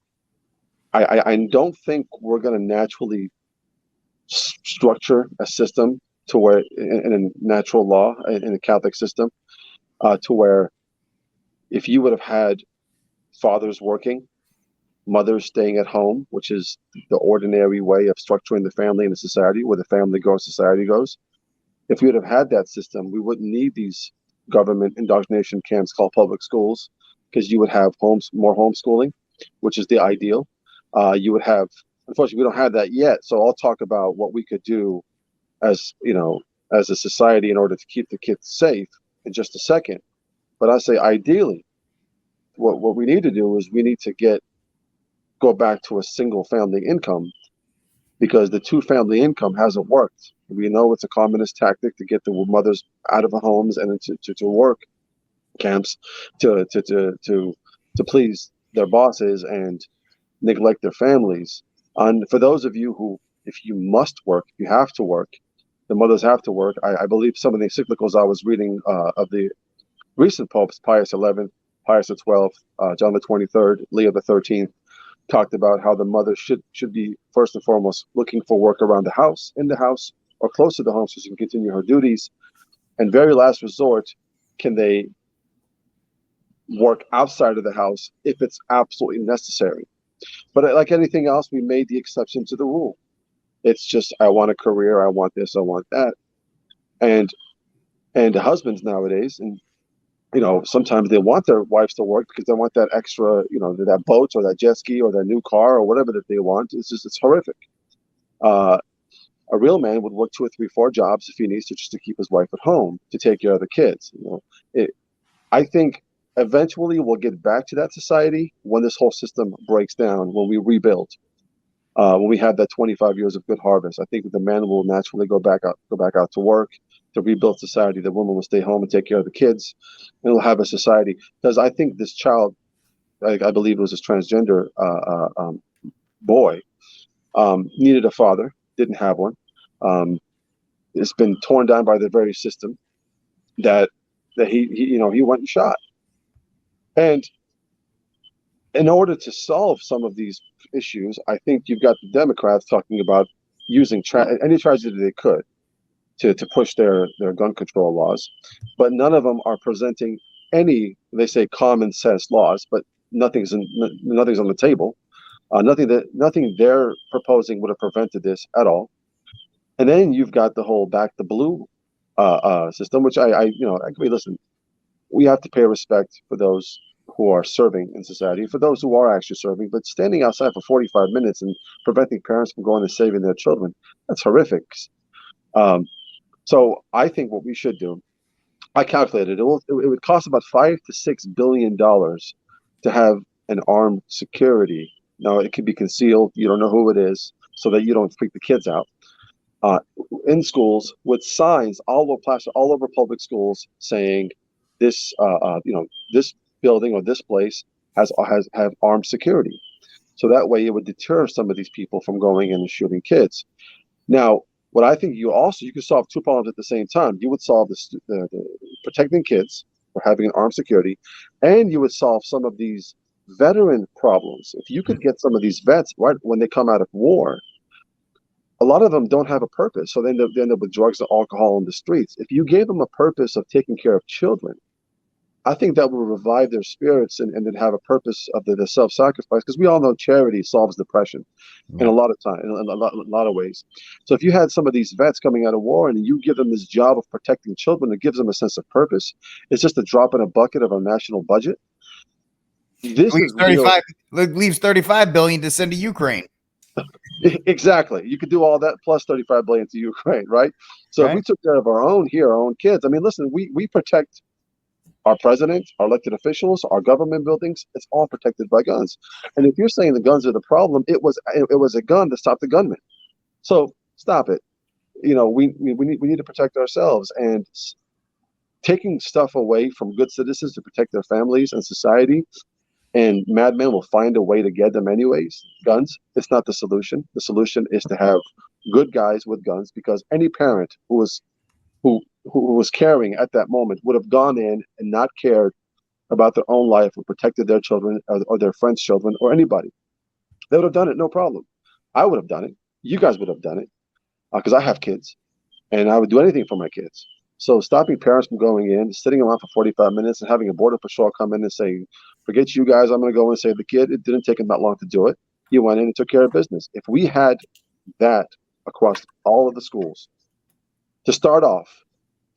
[SPEAKER 19] I don't think we're going to naturally structure a system to where in a natural law in a Catholic system, to where if you would have had fathers working, mothers staying at home, which is the ordinary way of structuring the family in a society, where the family goes, society goes. If we would have had that system, we wouldn't need these government indoctrination camps called public schools, because you would have more homeschooling, which is the ideal. You would have, unfortunately, we don't have that yet. So I'll talk about what we could do as a society in order to keep the kids safe in just a second. But I say ideally, what we need to do is we need to go back to a single family income, because the two family income hasn't worked. We know it's a communist tactic to get the mothers out of the homes and to work camps to please their bosses and neglect their families. And for those of you who, if you must work, you have to work, the mothers have to work. I believe some of the encyclicals I was reading of the recent popes, Pius XI, Pius XII, John the 23rd, Leo the 13th, talked about how the mother should be first and foremost looking for work around the house, in the house, or close to the home so she can continue her duties. And very last resort, can they work outside of the house if it's absolutely necessary. But like anything else, we made the exception to the rule. It's just, I want a career, I want this, I want that. And the husbands nowadays, and sometimes they want their wives to work because they want that extra, that boat or that jet ski or that new car or whatever that they want. It's horrific. A real man would work 2 or 3, 4 jobs if he needs to, just to keep his wife at home, to take care of the kids. I think eventually we'll get back to that society when this whole system breaks down, when we rebuild, when we have that 25 years of good harvest. I think the men will naturally go back out to work to rebuild society. The woman will stay home and take care of the kids, and we'll have a society. Because I think this child, I believe it was this transgender boy, needed a father, didn't have one. It's been torn down by the very system that he went and shot. And in order to solve some of these issues, I think you've got the Democrats talking about using any tragedy they could to push their gun control laws, but none of them are presenting any, they say, common sense laws, but nothing's on the table. Nothing they're proposing would have prevented this at all. And then you've got the whole back to blue system, which I agree. Listen, we have to pay respect for those who are serving in society, for those who are actually serving, but standing outside for 45 minutes and preventing parents from going and saving their children, that's horrific. So I think what we should do, I calculated it would cost about $5 to $6 billion to have an armed security. Now, it could be concealed, you don't know who it is, so that you don't freak the kids out. In schools with signs all over public schools saying this this building or this place have armed security, so that way it would deter some of these people from going in and shooting kids. Now, what I think you could solve 2 problems at the same time. You would solve the protecting kids or having an armed security, and you would solve some of these veteran problems. If you could get some of these vets right when they come out of war, a lot of them don't have a purpose, so they end up with drugs and alcohol in the streets. If you gave them a purpose of taking care of children, I think that will revive their spirits and then have a purpose of the self-sacrifice, because we all know charity solves depression in a lot of time, in a lot of ways. So if you had some of these vets coming out of war and you give them this job of protecting children, it gives them a sense of purpose. It's just a drop in a bucket of our national budget. This
[SPEAKER 12] leaves $35 billion to send to Ukraine.
[SPEAKER 19] Exactly. You could do all that plus $35 billion to Ukraine, right? So if we took care of our own kids, I mean, listen, we protect our president, our elected officials, our government buildings. It's all protected by guns. And if you're saying the guns are the problem, it was a gun to stop the gunman. So stop it. We need to protect ourselves, and taking stuff away from good citizens to protect their families and society. And madmen will find a way to get them anyways. Guns, it's not the solution. The solution is to have good guys with guns, because any parent who was caring at that moment would have gone in and not cared about their own life or protected their children or their friends' children or anybody. They would have done it, no problem. I would have done it. You guys would have done it, because I have kids, and I would do anything for my kids. So stopping parents from going in, sitting around for 45 minutes and having a border patrol come in and say, forget you guys, I'm going to go and save the kid. It didn't take him that long to do it. He went in and took care of business. If we had that across all of the schools to start off,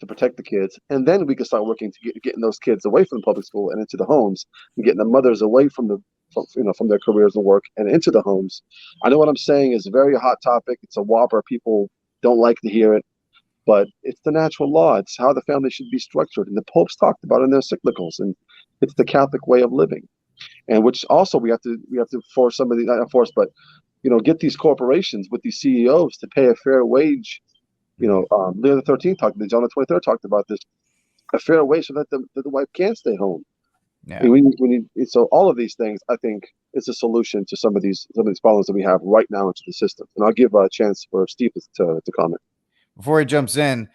[SPEAKER 19] to protect the kids, and then we could start working to getting those kids away from the public school and into the homes, and getting the mothers away from their careers and work and into the homes. I know what I'm saying is a very hot topic. It's a whopper. People don't like to hear it. But it's the natural law. It's how the family should be structured. And the popes talked about it in their encyclicals. And it's the Catholic way of living. And which also we have to force somebody, not force, but get these corporations with these CEOs to pay a fair wage Leo the 13th John the 23rd talked about this, a fair way so that the wife can stay home.
[SPEAKER 12] Yeah.
[SPEAKER 19] And we need so all of these things, I think, is a solution to some of these problems that we have right now into the system. And I'll give a chance for Steve to comment.
[SPEAKER 12] Before he jumps in,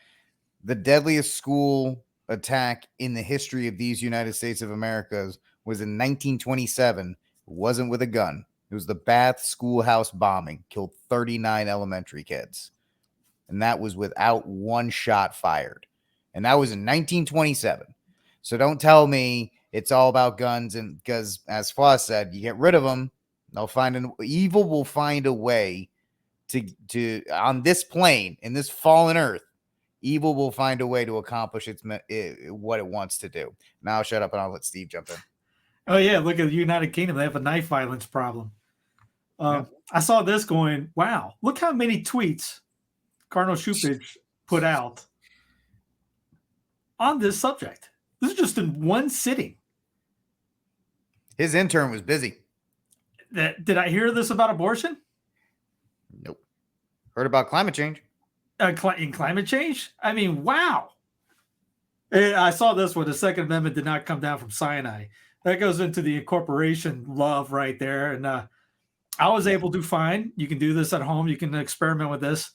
[SPEAKER 12] the deadliest school attack in the history of these United States of America was in 1927. It wasn't with a gun. It was the Bath schoolhouse bombing, killed 39 elementary kids. And that was without one shot fired. And that was in 1927. So don't tell me it's all about guns, and because as Floss said, you get rid of them, evil will find a way to on this plane, in this fallen earth, evil will find a way to accomplish what it wants to do. Now I'll shut up and I'll let Steve jump in.
[SPEAKER 18] Oh yeah, look at the United Kingdom. They have a knife violence problem. I saw this going, wow, look how many tweets Cardinal Shupage put out on this subject. This is just in one sitting.
[SPEAKER 12] His intern was busy.
[SPEAKER 18] Did I hear this about abortion?
[SPEAKER 12] Nope. Heard about climate change.
[SPEAKER 18] In climate change? I mean, wow. I saw this one. The Second Amendment did not come down from Sinai. That goes into the incorporation love right there. And I was able to find, you can do this at home. You can experiment with this.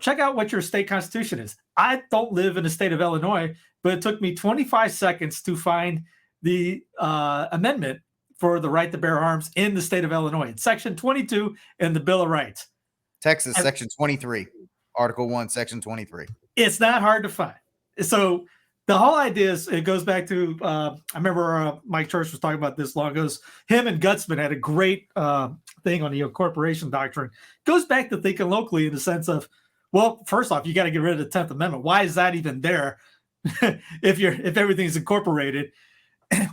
[SPEAKER 18] Check out what your state constitution is. I don't live in the state of Illinois, but it took me 25 seconds to find the amendment for the right to bear arms in the state of Illinois. It's Section 22 in the Bill of Rights.
[SPEAKER 12] Texas, Section 23, Article 1, Section 23.
[SPEAKER 18] It's not hard to find. So the whole idea is, it goes back to, I remember Mike Church was talking about this long ago. Him and Gutzman had a great thing on the incorporation doctrine. Goes back to thinking locally in the sense of, well, first off, you got to get rid of the 10th Amendment. Why is that even there if everything's incorporated?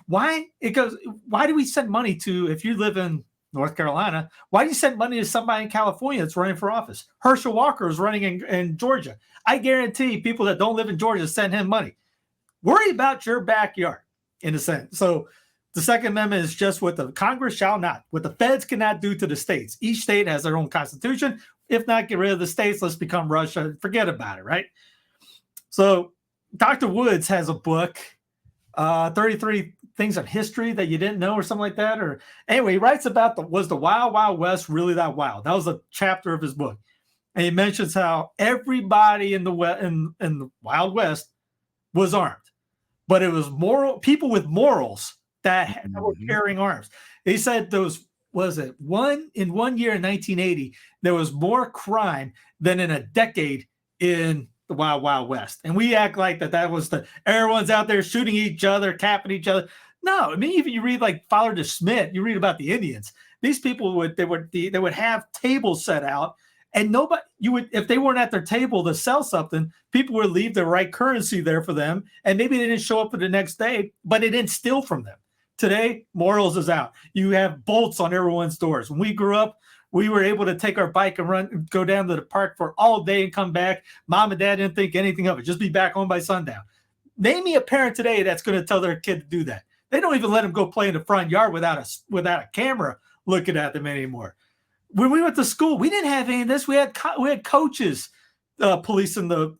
[SPEAKER 18] Why do we send money to, if you live in North Carolina, why do you send money to somebody in California that's running for office? Herschel Walker is running in Georgia. I guarantee people that don't live in Georgia send him money. Worry about your backyard, in a sense. So the Second Amendment is just what the Congress shall not, what the feds cannot do to the states. Each state has their own constitution. If not, get rid of the states. Let's become Russia. Forget about it, right? So Dr. Woods has a book, 33 Things of History That You Didn't Know, or something like that. Or anyway, he writes about was the Wild Wild West really that wild? That was a chapter of his book. And he mentions how everybody in the Wild West was armed. But it was people with morals that were carrying arms. He said in 1 year in 1980, there was more crime than in a decade in the Wild Wild West. And we act like that was everyone's out there shooting each other, capping each other. No, I mean, even you read like Father de Smet, you read about the Indians. These people would have tables set out. And if they weren't at their table to sell something, people would leave the right currency there for them. And maybe they didn't show up for the next day, but it didn't steal from them. Today, morals is out. You have bolts on everyone's doors. When we grew up, we were able to take our bike and go down to the park for all day and come back. Mom and dad didn't think anything of it. Just be back home by sundown. Name me a parent today that's going to tell their kid to do that. They don't even let them go play in the front yard without a camera looking at them anymore. When we went to school, we didn't have any of this. We had coaches policing the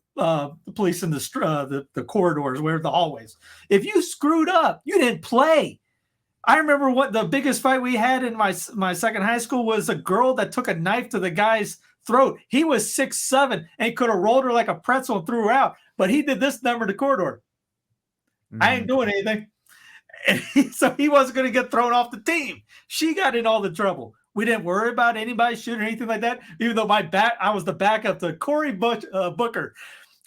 [SPEAKER 18] corridors, where the hallways. If you screwed up, you didn't play. I remember what the biggest fight we had in my second high school was a girl that took a knife to the guy's throat. He was 6'7" and could have rolled her like a pretzel and threw her out, but he did this number to corridor. I ain't doing anything. And so he wasn't going to get thrown off the team. She got in all the trouble. We didn't worry about anybody shooting or anything like that, even though I was the backup to Cory Booker,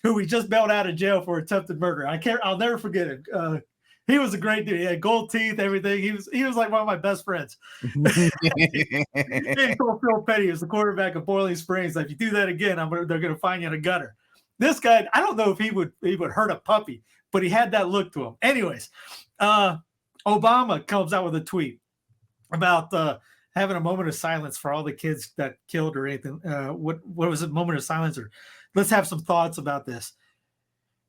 [SPEAKER 18] who we just bailed out of jail for attempted murder. I'll never forget it. He was a great dude. He had gold teeth, everything. He was like one of my best friends. Phil Petty was the quarterback of Boiling Springs. Like, if you do that again, they're going to find you in a gutter. This guy, I don't know if he would hurt a puppy, but he had that look to him. Anyways, Obama comes out with a tweet about having a moment of silence for all the kids that killed or anything. What was it? Moment of silence, or let's have some thoughts about this.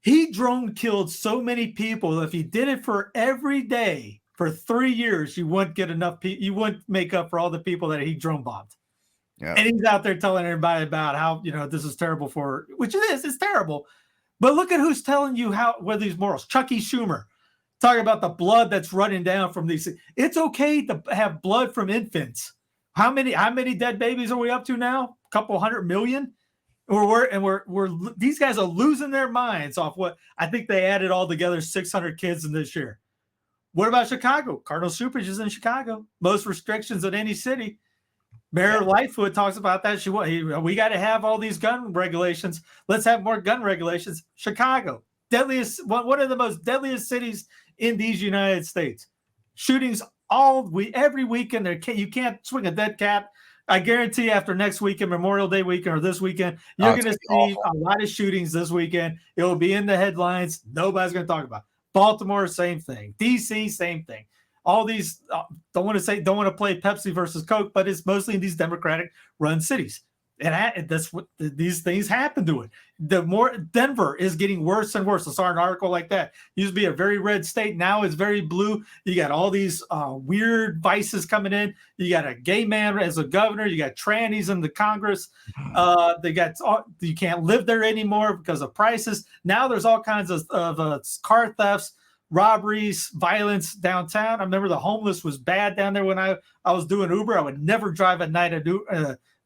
[SPEAKER 18] He drone killed so many people. If he did it for every day for 3 years, you wouldn't get enough. You wouldn't make up for all the people that he drone bombed. And he's out there telling everybody about how, this is terrible which it is, it's terrible. But look at who's telling you what these morals. Chucky Schumer talking about the blood that's running down from these. It's okay to have blood from infants. How many dead babies are we up to now? A couple 100 million? These guys are losing their minds off what I think they added all together 600 kids in this year. What about Chicago? Cardinal Superage is in Chicago. Most restrictions in any city. Mayor Lightfoot talks about that. We got to have all these gun regulations. Let's have more gun regulations. Chicago, one of the most deadliest cities in these United States. Shootings every weekend. You can't swing a dead cat. I guarantee after next weekend, Memorial Day weekend or this weekend, you're going to see a lot of shootings this weekend. It will be in the headlines. Nobody's going to talk about it. Baltimore, same thing. DC, same thing. All these don't want to play Pepsi versus Coke, but it's mostly in these Democratic-run cities, and that's what these things happen to it. The more Denver is getting worse and worse. I saw an article like that. It used to be a very red state, now it's very blue. You got all these weird vices coming in. You got a gay man as a governor. You got trannies in the Congress. You can't live there anymore because of prices. Now there's all kinds of car thefts, robberies, violence downtown. I remember the homeless was bad down there when I was doing Uber. I would never drive at night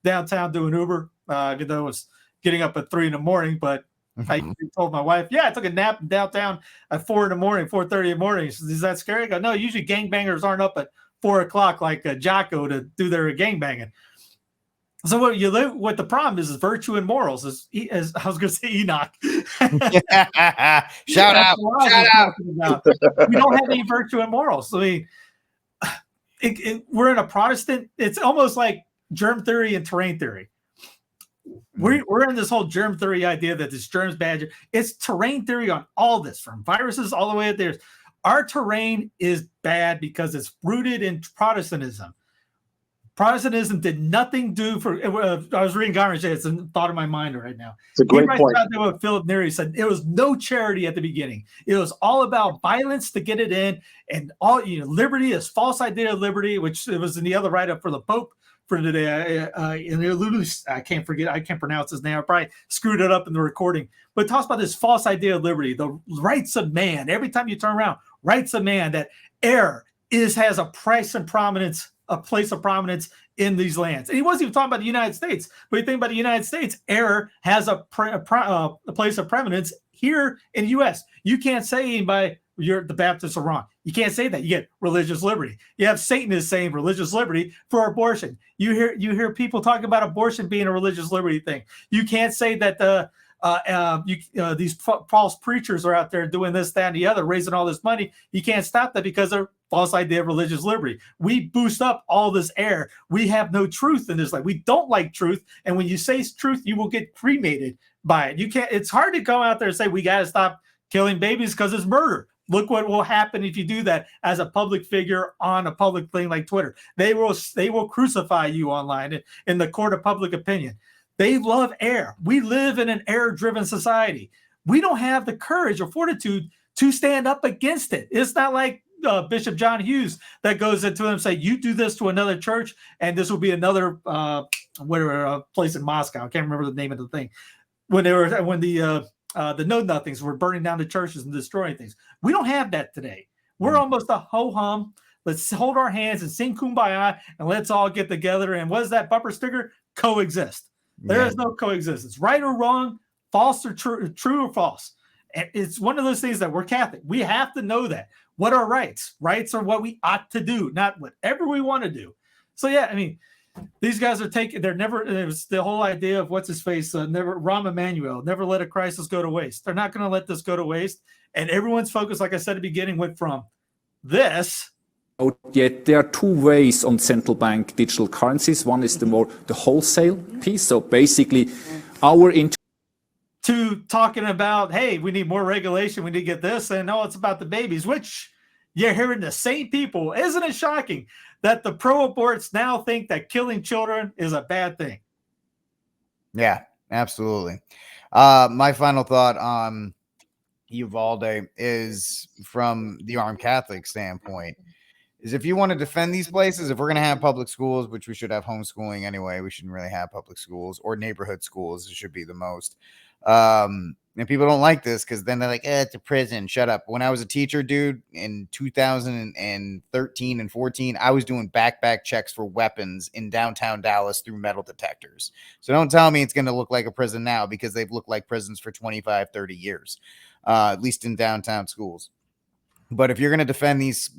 [SPEAKER 18] downtown doing Uber, even though it was getting up at 3 a.m. But I told my wife, I took a nap downtown at 4 a.m, 4:30 a.m. She says, is that scary? I go, no, usually gangbangers aren't up at 4 o'clock like Jocko to do their gangbanging. So what the problem is virtue and morals. As I was going to say, Enoch.
[SPEAKER 12] Shout out.
[SPEAKER 18] We don't have any virtue and morals. I mean, we're in a Protestant. It's almost like germ theory and terrain theory. We're in this whole germ theory idea that this germ's bad. It's terrain theory on all this, from viruses all the way up there. Our terrain is bad because it's rooted in Protestantism. Protestantism did nothing I was reading Garnier. It's a thought in my mind right now.
[SPEAKER 19] It's a great point.
[SPEAKER 18] What Philip Neri said, it was no charity at the beginning. It was all about violence to get it in, and all liberty is false idea of liberty, which it was in the other write-up for the Pope for today. I can't pronounce his name. I probably screwed it up in the recording. But it talks about this false idea of liberty, the rights of man. Every time you turn around, rights of man, that air has a place of prominence in these lands. And he wasn't even talking about the United States. But you think about the United States, air has a place of prominence here in the U.S. You can't say anybody, the Baptists are wrong. You can't say that. You get religious liberty. You have Satanists saying religious liberty for abortion. You hear people talking about abortion being a religious liberty thing. You can't say that these false preachers are out there doing this, that, and the other, raising all this money. You can't stop that because they're false idea of religious liberty. We boost up all this air. We have no truth in this life. We don't like truth. And when you say truth, you will get cremated by it. It's hard to go out there and say, we got to stop killing babies because it's murder. Look what will happen if you do that as a public figure on a public thing like Twitter. They will crucify you online in the court of public opinion. They love air. We live in an air-driven society. We don't have the courage or fortitude to stand up against it. It's not like Bishop John Hughes that goes into them and say, you do this to another church, and this will be another place in Moscow. I can't remember the name of the thing. When the know-nothings were burning down the churches and destroying things. We don't have that today. We're almost a ho-hum. Let's hold our hands and sing Kumbaya, and let's all get together. And what is that bumper sticker? Coexist. There is no coexistence. Right or wrong, false or true or false. And it's one of those things that we're Catholic. We have to know that. What are rights? Rights are what we ought to do, not whatever we want to do. So, these guys are it was the whole idea of what's his face, Rahm Emanuel, never let a crisis go to waste. They're not going to let this go to waste. And everyone's focus, like I said at the beginning, went from this.
[SPEAKER 2] Yet there are two ways on central bank digital currencies. One is the wholesale piece. So basically
[SPEAKER 18] to talking about, hey, we need more regulation. We need to get this. And it's about the babies, which you're hearing the same people. Isn't it shocking that the pro-aborts now think that killing children is a bad thing?
[SPEAKER 12] Yeah, absolutely. My final thought on Uvalde is from the armed Catholic standpoint is if you want to defend these places, if we're going to have public schools, which we should have homeschooling anyway, we shouldn't really have public schools or neighborhood schools. It should be the most. And people don't like this because then they're like, it's a prison. Shut up. When I was a teacher, dude, in 2013 and 14, I was doing backpack checks for weapons in downtown Dallas through metal detectors. So don't tell me it's going to look like a prison now, because they've looked like prisons for 25, 30 years, at least in downtown schools. But if you're going to defend these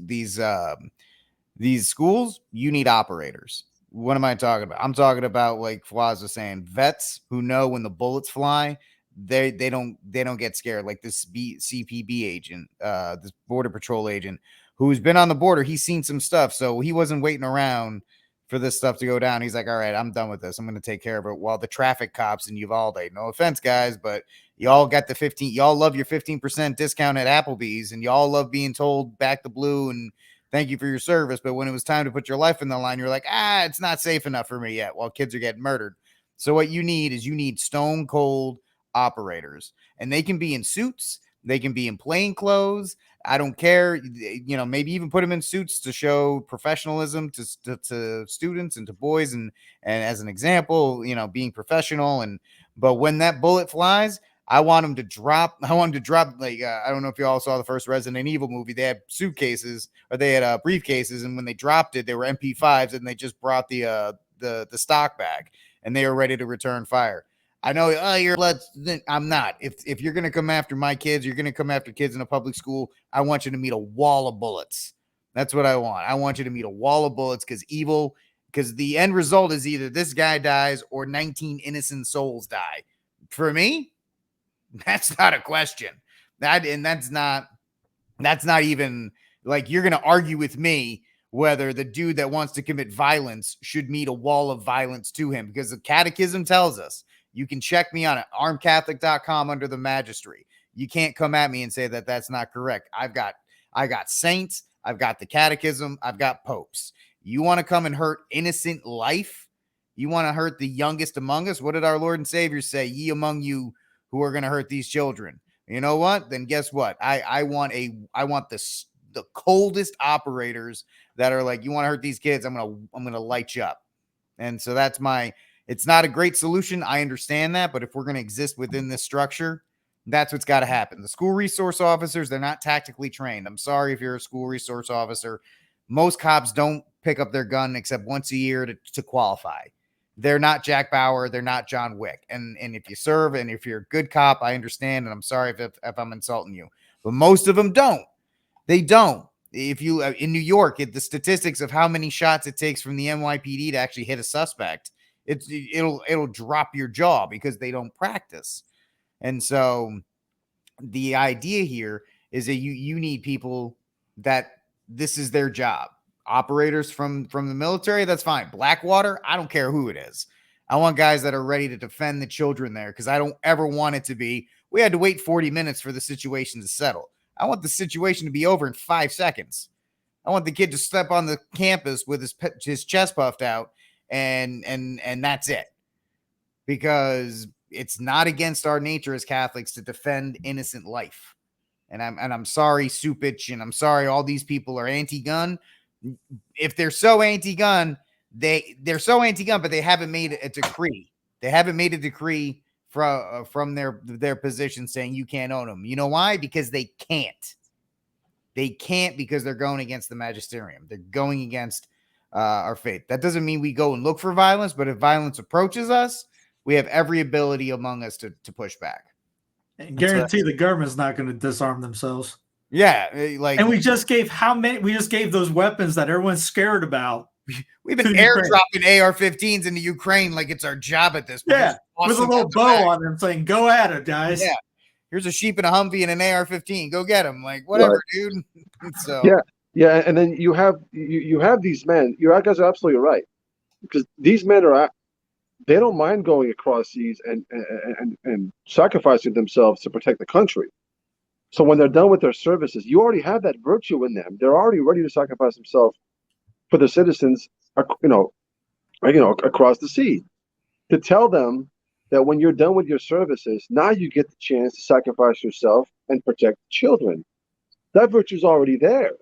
[SPEAKER 12] schools, you need operators. What am I talking about? I'm talking about, like Fwaz was saying, vets who know when the bullets fly. They don't get scared, like this CPB agent, this Border Patrol agent who's been on the border. He's seen some stuff, so he wasn't waiting around for this stuff to go down. He's like, all right, I'm done with this. I'm going to take care of it. While the traffic cops in Uvalde, no offense, guys, but y'all got the 15. Y'all love your 15% discount at Applebee's, and y'all love being told back the blue and thank you for your service. But when it was time to put your life in the line, you're like, it's not safe enough for me yet, while kids are getting murdered. So what you need is stone cold operators, and they can be in suits, they can be in plain clothes. I don't care, maybe even put them in suits to show professionalism to students and to boys, and as an example, being professional. But when that bullet flies, I want them to drop. Like, I don't know if you all saw the first Resident Evil movie. They had suitcases, or they had briefcases, and when they dropped it, they were MP5s, and they just brought the stock back, and they were ready to return fire. I know I'm not. If you're going to come after my kids, you're going to come after kids in a public school, I want you to meet a wall of bullets. That's what I want. I want you to meet a wall of bullets, because the end result is either this guy dies or 19 innocent souls die. For me, that's not a question. That's not even like you're going to argue with me whether the dude that wants to commit violence should meet a wall of violence to him, because the catechism tells us. You can check me on it, armedcatholic.com under the magistry. You can't come at me and say that that's not correct. I got saints, I've got the catechism, I've got popes. You want to come and hurt innocent life? You want to hurt the youngest among us? What did our Lord and Savior say? Ye among you who are going to hurt these children. You know what? Then guess what? I want the coldest operators that are like, you want to hurt these kids? I'm gonna light you up. And so that's it's not a great solution. I understand that, but if we're going to exist within this structure, that's what's got to happen. The school resource officers, they're not tactically trained. I'm sorry if you're a school resource officer. Most cops don't pick up their gun except once a year to qualify. They're not Jack Bauer. They're not John Wick. And if you serve and if you're a good cop, I understand. And I'm sorry if I'm insulting you, but most of them don't. They don't. If you in New York, the statistics of how many shots it takes from the NYPD to actually hit a suspect, it'll drop your jaw because they don't practice. And so the idea here is that you need people that this is their job. Operators from the military, that's fine. Blackwater, I don't care who it is. I want guys that are ready to defend the children there, because I don't ever want it to be, we had to wait 40 minutes for the situation to settle. I want the situation to be over in 5 seconds. I want the kid to step on the campus with his chest puffed out, and that's it. Because it's not against our nature as Catholics to defend innocent life. And I'm sorry, Supich, and I'm sorry all these people are anti-gun. If they're so anti-gun, they're so anti-gun, but they haven't made a decree. They haven't made a decree from their position saying you can't own them. You know why? Because they can't. They can't, because they're going against the magisterium. They're going against our faith. That doesn't mean we go and look for violence, but if violence approaches us, we have every ability among us to push back.
[SPEAKER 18] And guarantee the government's not going to disarm themselves.
[SPEAKER 12] Yeah,
[SPEAKER 18] and we just gave We just gave those weapons that everyone's scared about.
[SPEAKER 12] We've been airdropping AR-15s into Ukraine like it's our job at this point.
[SPEAKER 18] Yeah, with a little bow on them, saying "Go at it, guys."
[SPEAKER 12] Yeah, here's a sheep and a Humvee and an AR-15. Go get them. Like whatever, dude. So
[SPEAKER 19] yeah, and then you have these men. You guys are absolutely right, because these men they don't mind going across seas and sacrificing themselves to protect the country. So when they're done with their services, you already have that virtue in them. They're already ready to sacrifice themselves for the citizens, across the sea. To tell them that when you're done with your services, now you get the chance to sacrifice yourself and protect children. That virtue's already there.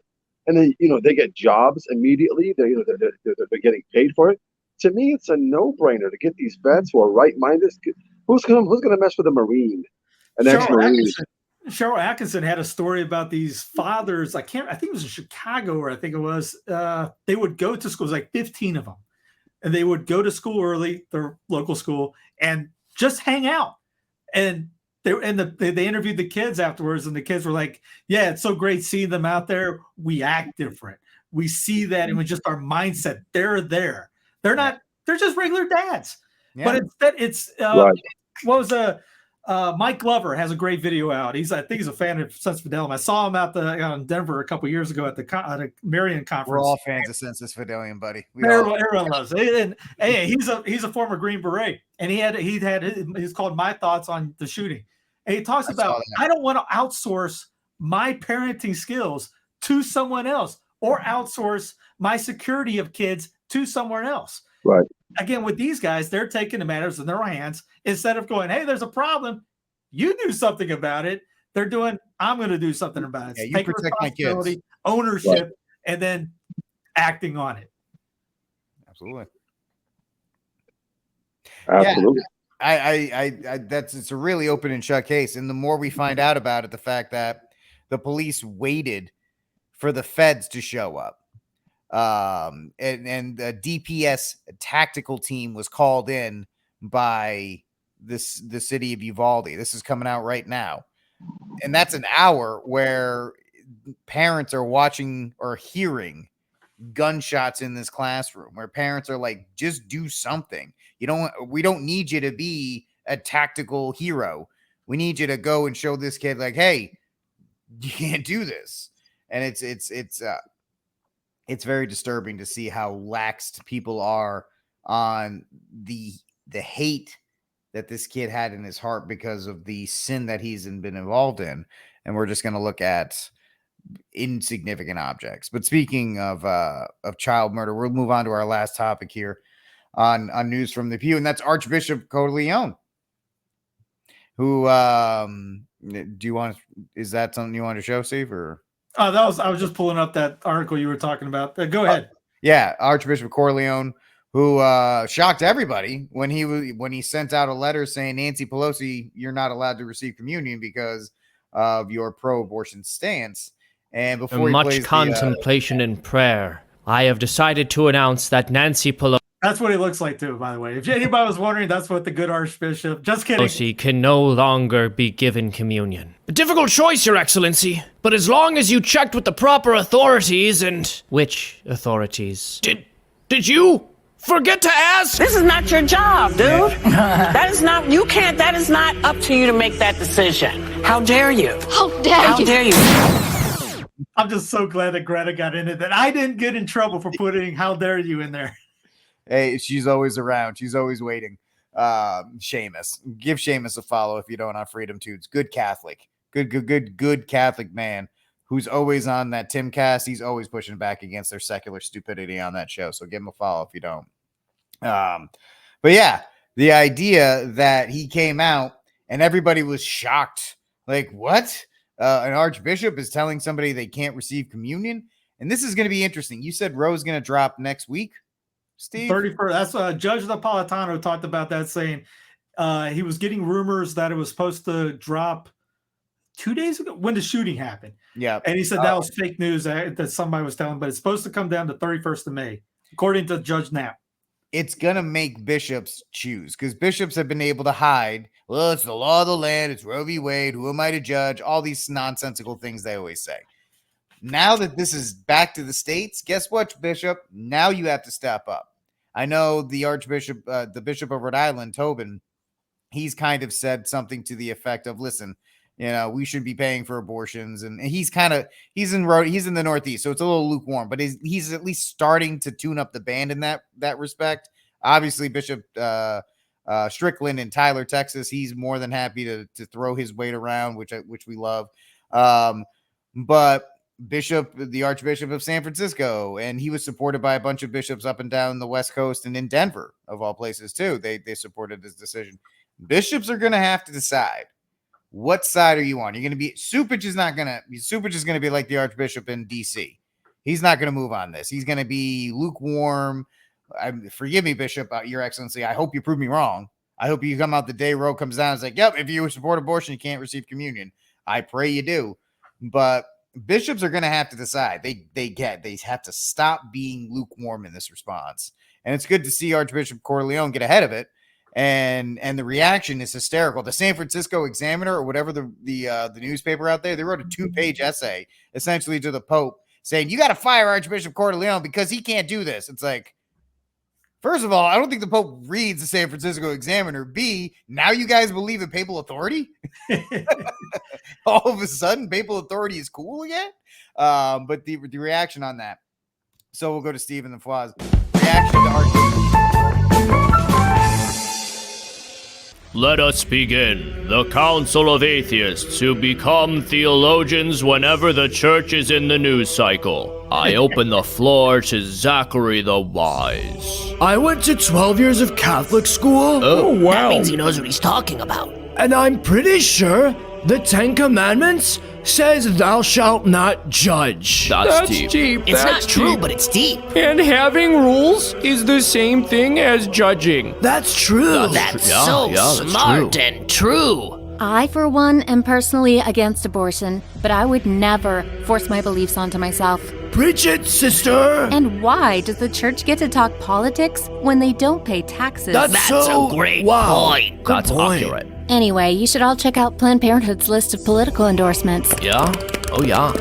[SPEAKER 19] and then they get jobs immediately. They're getting paid for it. To me, it's a no-brainer to get these vets who are right-minded. Who's gonna mess with a Marine, an ex-Marine?
[SPEAKER 18] Cheryl Atkinson had a story about these fathers. I think it was in Chicago, or I think it was. They would go to school. It was like 15 of them, and they would go to school early, their local school, and just hang out. And they interviewed the kids afterwards, and the kids were like, "Yeah, it's so great seeing them out there. We act different. We see that, and with just our mindset, they're there. They're not. They're just regular dads." Yeah. But instead, it's right. What was Mike Glover has a great video out. I think he's a fan of Census Fidelium. I saw him in Denver a couple of years ago at the Marion conference.
[SPEAKER 12] We're all fans of Census Fidelium, buddy.
[SPEAKER 18] Everyone loves it. And he's a former Green Beret, and he's called My Thoughts on the Shooting. And he talks about, I don't want to outsource my parenting skills to someone else or outsource my security of kids to someone else.
[SPEAKER 19] Right.
[SPEAKER 18] Again, with these guys, they're taking the matters in their hands instead of going, hey, there's a problem. You do something about it. They're doing, I'm going to do something about it.
[SPEAKER 12] Yeah, you protect my kids.
[SPEAKER 18] Ownership, right. And then acting on it.
[SPEAKER 12] Absolutely.
[SPEAKER 19] Absolutely.
[SPEAKER 12] Yeah, it's a really open and shut case. And the more we find out about it, the fact that the police waited for the feds to show up. And the DPS tactical team was called in by the city of Uvalde. This is coming out right now. And that's an hour where parents are watching or hearing gunshots in this classroom, where parents are like, just do something. We don't need you to be a tactical hero. We need you to go and show this kid like, hey, you can't do this. And it's very disturbing to see how laxed people are on the hate that this kid had in his heart because of the sin that he's been involved in. And we're just going to look at insignificant objects. But speaking of child murder, we'll move on to our last topic here on News from the Pew, and that's Archbishop Corleone, who is that something you want to show, Steve, or?
[SPEAKER 18] I was just pulling up that article you were talking about. Go ahead.
[SPEAKER 12] Yeah, Archbishop Corleone, who shocked everybody when he sent out a letter saying, Nancy Pelosi, you're not allowed to receive communion because of your pro-abortion stance. And before
[SPEAKER 3] much contemplation and prayer, I have decided to announce that Nancy Pelosi.
[SPEAKER 18] That's what he looks like too, by the way. If anybody was wondering, that's what the good Archbishop. Just kidding.
[SPEAKER 3] Pelosi can no longer be given communion. A difficult choice, Your Excellency. But as long as you checked with the proper authorities and which authorities? Did you forget to ask?
[SPEAKER 4] This is not your job, dude. That is not up to you to make that decision. How dare you?
[SPEAKER 10] How dare you?
[SPEAKER 18] I'm just so glad that Greta got in it, that I didn't get in trouble for putting "How dare you" in there.
[SPEAKER 12] Hey, she's always around. She's always waiting. Seamus. Give Seamus a follow if you don't on Freedom Tunes. Good Catholic. Good Catholic man who's always on that Timcast. He's always pushing back against their secular stupidity on that show. So give him a follow if you don't. But yeah, the idea that he came out and everybody was shocked. Like, what? An archbishop is telling somebody they can't receive communion? And this is going to be interesting. You said Roe's going to drop next week, Steve?
[SPEAKER 18] 31st. That's Judge Napolitano talked about that, saying he was getting rumors that it was supposed to drop 2 days ago when the shooting happened.
[SPEAKER 12] Yeah.
[SPEAKER 18] And he said that was fake news that somebody was telling, but it's supposed to come down to 31st of May, according to Judge Knapp.
[SPEAKER 12] It's going to make bishops choose, because bishops have been able to hide. Well, it's the law of the land. It's Roe v. Wade. Who am I to judge? All these nonsensical things they always say. Now that this is back to the states, guess what, Bishop? Now you have to step up. I know the Archbishop, the Bishop of Rhode Island, Tobin, he's kind of said something to the effect of, listen, we should be paying for abortions. And he's in the Northeast, so it's a little lukewarm, but he's at least starting to tune up the band in that respect. Obviously, Bishop Strickland in Tyler, Texas, he's more than happy to throw his weight around, which we love. But the Archbishop of San Francisco, and he was supported by a bunch of bishops up and down the West Coast and in Denver, of all places, too. They supported this decision. Bishops are going to have to decide. What side are you on? You're going to be Supich is going to be like the Archbishop in DC. He's not going to move on this. He's going to be lukewarm. Forgive me, Bishop, Your Excellency. I hope you prove me wrong. I hope you come out the day Roe comes down. It's like, yep, if you support abortion, you can't receive communion. I pray you do. But bishops are going to have to decide. They have to stop being lukewarm in this response. And it's good to see Archbishop Corleone get ahead of it. And the reaction is hysterical. The San Francisco Examiner, or whatever the newspaper out there, they wrote a 2-page essay essentially to the Pope saying, you got to fire Archbishop Corleone because he can't do this. It's like, first of all, I don't think the Pope reads the San Francisco Examiner. B, now you guys believe in papal authority? All of a sudden, papal authority is cool again? But the reaction on that. So we'll go to Stephen the Flaws. Reaction to Archbishop.
[SPEAKER 3] Let us begin the Council of Atheists who become theologians whenever the church is in the news cycle. I open the floor to Zachary the Wise. I went to 12 years of Catholic school.
[SPEAKER 5] Oh, wow. That means he knows what he's talking about.
[SPEAKER 3] And I'm pretty sure the 10 Commandments says thou shalt not judge. That's deep.
[SPEAKER 5] It's not true, but it's deep.
[SPEAKER 3] And having rules is the same thing as judging. That's true.
[SPEAKER 5] That's so smart and true.
[SPEAKER 7] I, for one, am personally against abortion, but I would never force my beliefs onto myself.
[SPEAKER 3] Preach it, sister!
[SPEAKER 7] And why does the church get to talk politics when they don't pay taxes?
[SPEAKER 5] That's a great point.
[SPEAKER 3] That's accurate.
[SPEAKER 7] Anyway, you should all check out Planned Parenthood's list of political endorsements.
[SPEAKER 3] Yeah? Oh, yeah.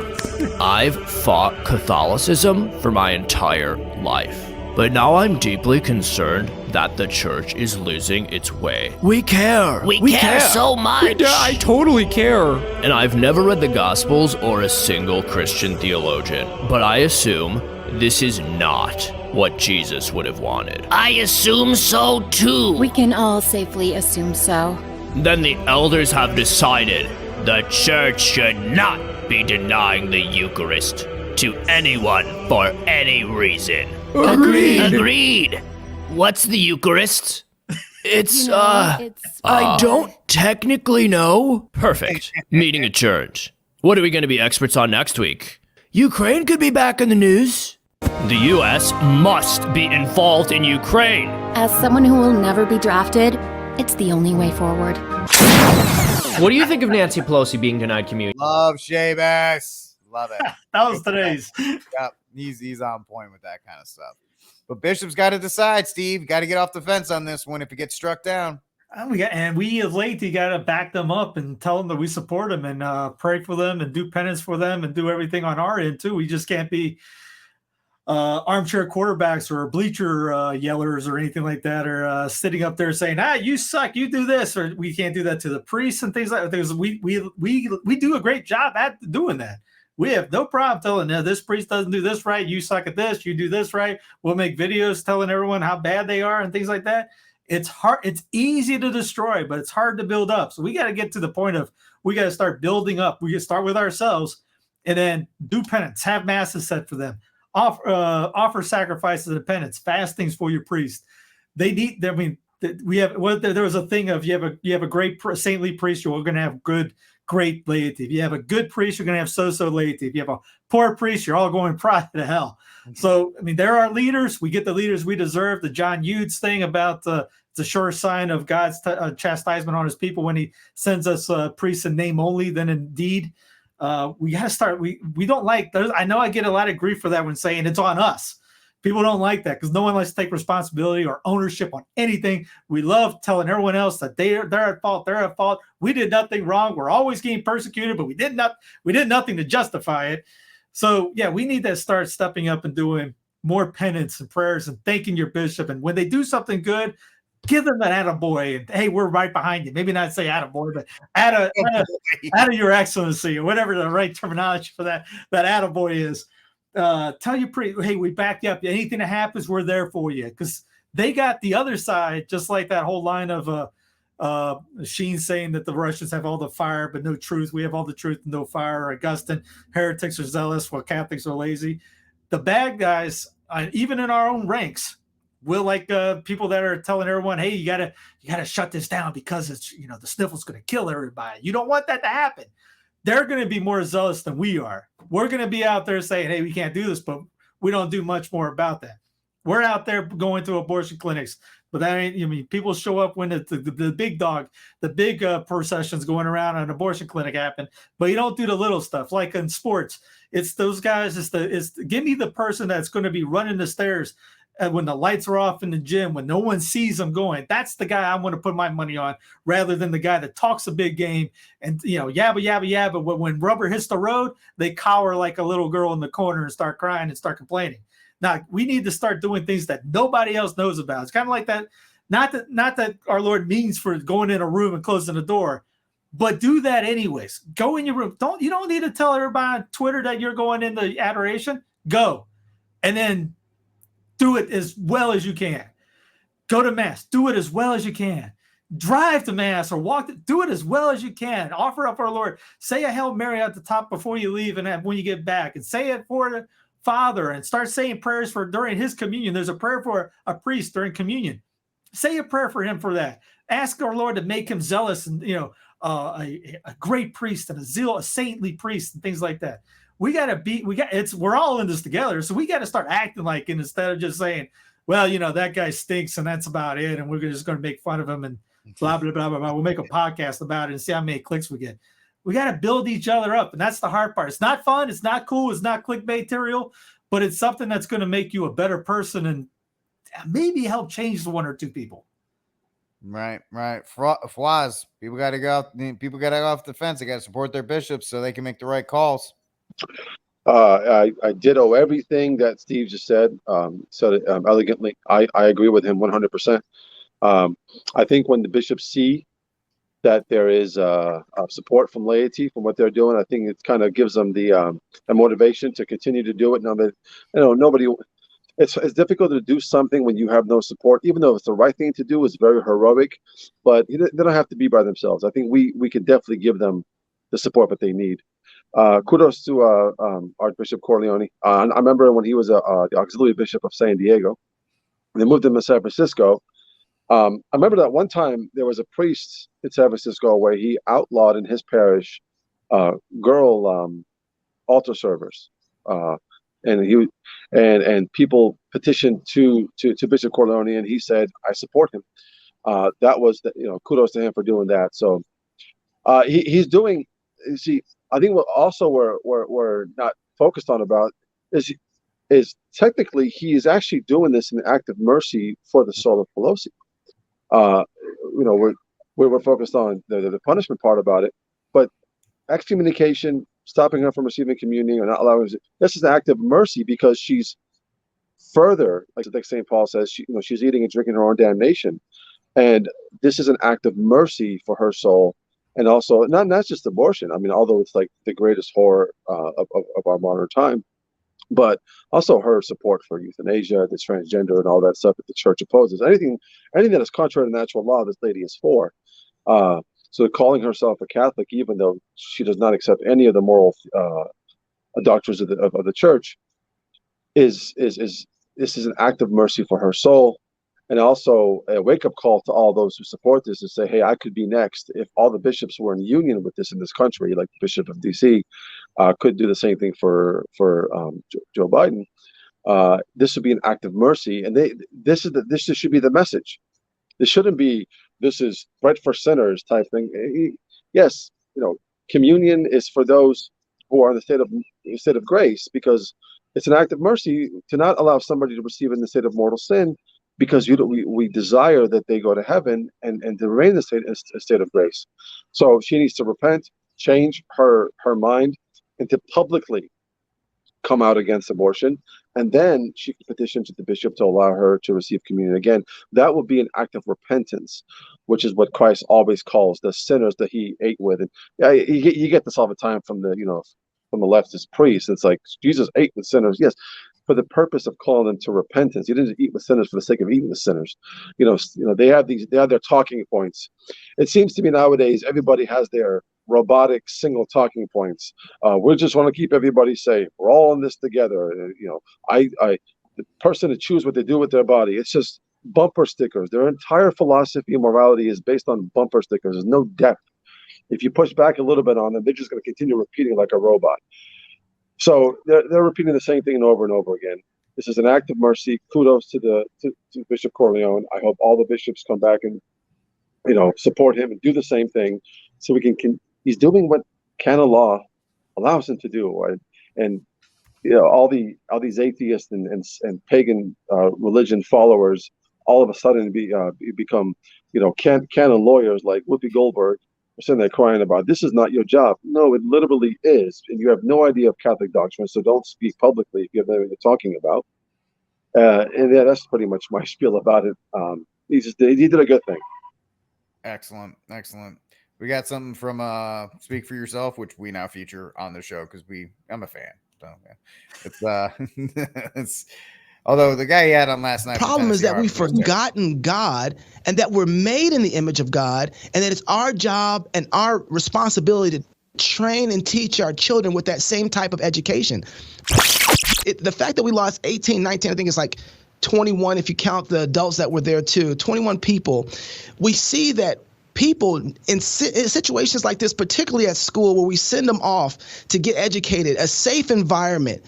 [SPEAKER 3] I've fought Catholicism for my entire life. But now I'm deeply concerned that the church is losing its way. We care.
[SPEAKER 5] We care so much.
[SPEAKER 3] I totally care. And I've never read the Gospels or a single Christian theologian, but I assume this is not what Jesus would have wanted.
[SPEAKER 5] I assume so too.
[SPEAKER 7] We can all safely assume so.
[SPEAKER 3] Then the elders have decided the church should not be denying the Eucharist to anyone for any reason.
[SPEAKER 5] Agreed.
[SPEAKER 3] What's the Eucharist? I don't technically know. Perfect. Meeting adjourned. What are we going to be experts on next week? Ukraine could be back in the news. The U.S. must be involved in Ukraine.
[SPEAKER 7] As someone who will never be drafted, it's the only way forward.
[SPEAKER 3] What do you think of Nancy Pelosi being denied communion?
[SPEAKER 12] Love Sheamus. Love it.
[SPEAKER 18] That was today's.
[SPEAKER 12] Yep, he's on point with that kind of stuff. But Bishop's got to decide, Steve. Got to get off the fence on this one if it gets struck down.
[SPEAKER 18] We as laity got to back them up and tell them that we support them and pray for them and do penance for them and do everything on our end too. We just can't be armchair quarterbacks or bleacher yellers or anything like that, or sitting up there saying, you suck, you do this, or we can't do that to the priests and things like that. We do a great job at doing that. We have no problem telling this priest doesn't do this right. You suck at this. You do this right. We'll make videos telling everyone how bad they are and things like that. It's hard. It's easy to destroy, but it's hard to build up. So we got to get to the point of we got to start building up. We can start with ourselves and then do penance, have masses set for them, offer sacrifices and penance, fastings for your priest. They need. I mean, there was a thing of you have a great saintly priest, you're going to have great laity. If you have a good priest, you're going to have so-so laity. If you have a poor priest, you're all going probably to hell. So, I mean, there are leaders. We get the leaders we deserve. The John Hughes thing about it's a sure sign of God's chastisement on his people when he sends us priests in name only, then in deed. We got to start. We don't like those. I know I get a lot of grief for that when saying it's on us. People don't like that because no one likes to take responsibility or ownership on anything. We love telling everyone else that they're at fault. They're at fault. We did nothing wrong. We're always getting persecuted, but we did nothing to justify it. So yeah, we need to start stepping up and doing more penance and prayers and thanking your bishop. And when they do something good, give them an attaboy. And hey, we're right behind you. Maybe not say attaboy, but atta your excellency or whatever the right terminology for that attaboy is. Tell your priest, hey, we back you up. Anything that happens, we're there for you. Because they got the other side, just like that whole line of Sheen saying that the Russians have all the fire but no truth. We have all the truth and no fire. Augustine, heretics are zealous while Catholics are lazy. The bad guys, even in our own ranks, will like people that are telling everyone, hey, you gotta shut this down because it's the sniffle's gonna kill everybody. You don't want that to happen. They're going to be more zealous than we are. we're going to be out there saying, hey, we can't do this, but we don't do much more about that. We're out there going to abortion clinics, but that ain't, I mean, people show up when the big dog, the big processions going around an abortion clinic happen, but you don't do the little stuff. Like in sports, it's those guys, give me the person that's going to be running the stairs when the lights are off in the gym, when no one sees them going. That's the guy I want to put my money on, rather than the guy that talks a big game and, yabba, yabba, yabba. But when rubber hits the road, they cower like a little girl in the corner and start crying and start complaining. Now, we need to start doing things that nobody else knows about. It's kind of like that. Not that our Lord means for going in a room and closing the door, but do that anyways. Go in your room. You don't need to tell everybody on Twitter that you're going into adoration. Go. And then do it as well as you can. Go to Mass. Do it as well as you can. Drive to Mass or walk. Do it as well as you can. Offer up our Lord. Say a Hail Mary at the top before you leave and when you get back. And say it for the Father, and start saying prayers for during his communion. There's a prayer for a priest during communion. Say a prayer for him for that. Ask our Lord to make him zealous and, a great priest and a saintly priest and things like that. We're all in this together. So we got to start acting like it instead of just saying, well, that guy stinks and that's about it. And we're just going to make fun of him and blah, blah, blah, blah, blah. We'll make a podcast about it and see how many clicks we get. We got to build each other up. And that's the hard part. It's not fun. It's not cool. It's not clickbait material, but it's something that's going to make you a better person and maybe help change one or two people.
[SPEAKER 12] Right. Fwaz, people got to go off the fence. They got to support their bishops so they can make the right calls.
[SPEAKER 19] I ditto everything that Steve just said. Said it elegantly. I agree with him 100%. I think when the bishops see that there is support from laity from what they're doing, I think it kind of gives them the motivation to continue to do it. Nobody. It's difficult to do something when you have no support, even though it's the right thing to do. It's very heroic, but they don't have to be by themselves. I think we can definitely give them the support that they need. Kudos to Archbishop Corleone. I remember when he was the auxiliary bishop of San Diego. They moved him to San Francisco. I remember that one time there was a priest in San Francisco where he outlawed in his parish girl altar servers, and people petitioned to Bishop Corleone, and he said, "I support him." That was kudos to him for doing that. So he's doing. See, I think what also we're not focused on about is technically he is actually doing this in an act of mercy for the soul of Pelosi. We're focused on the punishment part about it, but excommunication, stopping her from receiving communion or not allowing her, this is an act of mercy because she's further, like St. Paul says, she's eating and drinking her own damnation, and this is an act of mercy for her soul, and also not just abortion. I mean, although it's like the greatest horror of our modern time, but also her support for euthanasia, the transgender, and all that stuff that the church opposes. Anything that is contrary to natural law, this lady is for. So calling herself a Catholic, even though she does not accept any of the moral doctrines of the church, this is an act of mercy for her soul, and also a wake-up call to all those who support this to say, hey, I could be next. If all the bishops were in union with this in this country, like the Bishop of D.C., could do the same thing for Joe Biden. This would be an act of mercy, and this should be the message. This shouldn't be this is bread for sinners type thing. Yes, communion is for those who are in the state of grace, because it's an act of mercy to not allow somebody to receive in the state of mortal sin, because we desire that they go to heaven and to remain in the state of grace. So she needs to repent, change her mind, and to publicly come out against abortion, and then she can petition to the bishop to allow her to receive communion again. That would be an act of repentance, which is what Christ always calls the sinners that he ate with. And yeah, you get this all the time from the leftist priests. It's like Jesus ate with sinners. Yes, for the purpose of calling them to repentance. He didn't eat with sinners for the sake of eating with sinners. They have their talking points. It seems to me nowadays everybody has their robotic single talking points. We just want to keep everybody safe. We're all in this together. The person to choose what they do with their body. It's just bumper stickers. Their entire philosophy and morality is based on bumper stickers. There's no depth. If you push back a little bit on them, they're just going to continue repeating like a robot. So they're repeating the same thing over and over again. This is an act of mercy. Kudos to Bishop Corleone. I hope all the bishops come back and support him and do the same thing, so we can. He's doing what canon law allows him to do, and all these atheists and pagan religion followers all of a sudden become canon lawyers like Whoopi Goldberg. Are sitting there crying about this is not your job. No, it literally is, and you have no idea of Catholic doctrine, so don't speak publicly if you have no idea what you're talking about. And yeah, that's pretty much my spiel about it. He did a good thing.
[SPEAKER 12] Excellent. We got something from Speak for Yourself, which we now feature on the show because I'm a fan. So yeah. It's although the guy he had on last night.
[SPEAKER 6] Problem is that we've forgotten God and that we're made in the image of God, and that it's our job and our responsibility to train and teach our children with that same type of education. The fact that we lost 18, 19, I think it's like 21 if you count the adults that were there too, 21 people. We see that people in situations like this, particularly at school where we send them off to get educated, a safe environment,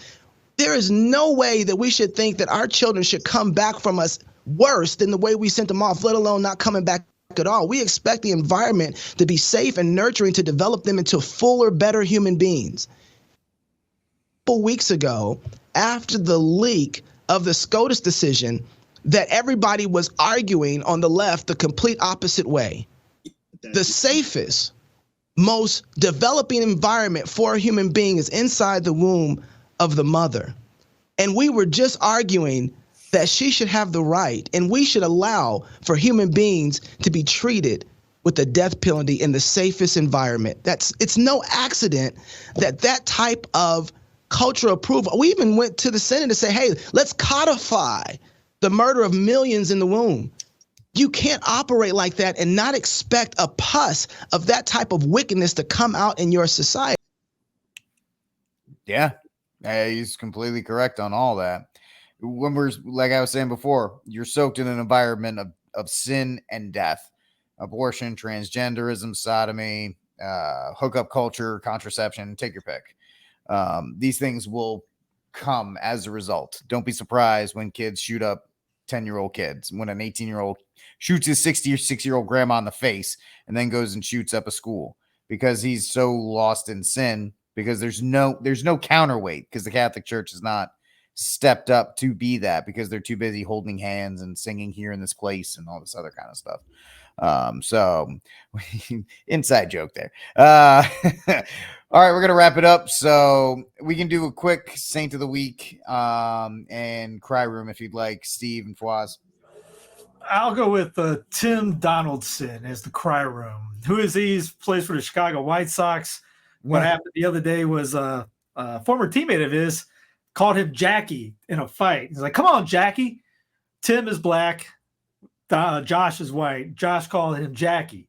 [SPEAKER 6] there is no way that we should think that our children should come back from us worse than the way we sent them off, let alone not coming back at all. We expect the environment to be safe and nurturing to develop them into fuller, better human beings. A couple weeks ago, after the leak of the SCOTUS decision, that everybody was arguing on the left the complete opposite way. The safest, most developing environment for a human being is inside the womb of the mother. And we were just arguing that she should have the right and we should allow for human beings to be treated with the death penalty in the safest environment. It's no accident that type of cultural approval. We even went to the Senate to say, hey, let's codify the murder of millions in the womb. You can't operate like that and not expect a pus of that type of wickedness to come out in your society.
[SPEAKER 12] Yeah, he's completely correct on all that. When we're, like I was saying before, you're soaked in an environment of sin and death, abortion, transgenderism, sodomy, hookup culture, contraception, take your pick. These things will come as a result. Don't be surprised when kids shoot up 10-year-old kids, when an 18-year-old shoots his 66-year-old grandma in the face and then goes and shoots up a school because he's so lost in sin, because there's no counterweight, because the Catholic Church has not stepped up to be that, because they're too busy holding hands and singing Here in This Place and all this other kind of stuff. So inside joke there. All right, we're gonna wrap it up. So we can do a quick Saint of the Week and Cry Room if you'd like, Steve and Fawaz.
[SPEAKER 18] I'll go with Tim Donaldson as the Cry Room. Who is he? He plays for the Chicago White Sox. What happened the other day was a former teammate of his called him Jackie in a fight. He's like, "Come on, Jackie." Tim is black. Josh is white. Josh called him Jackie.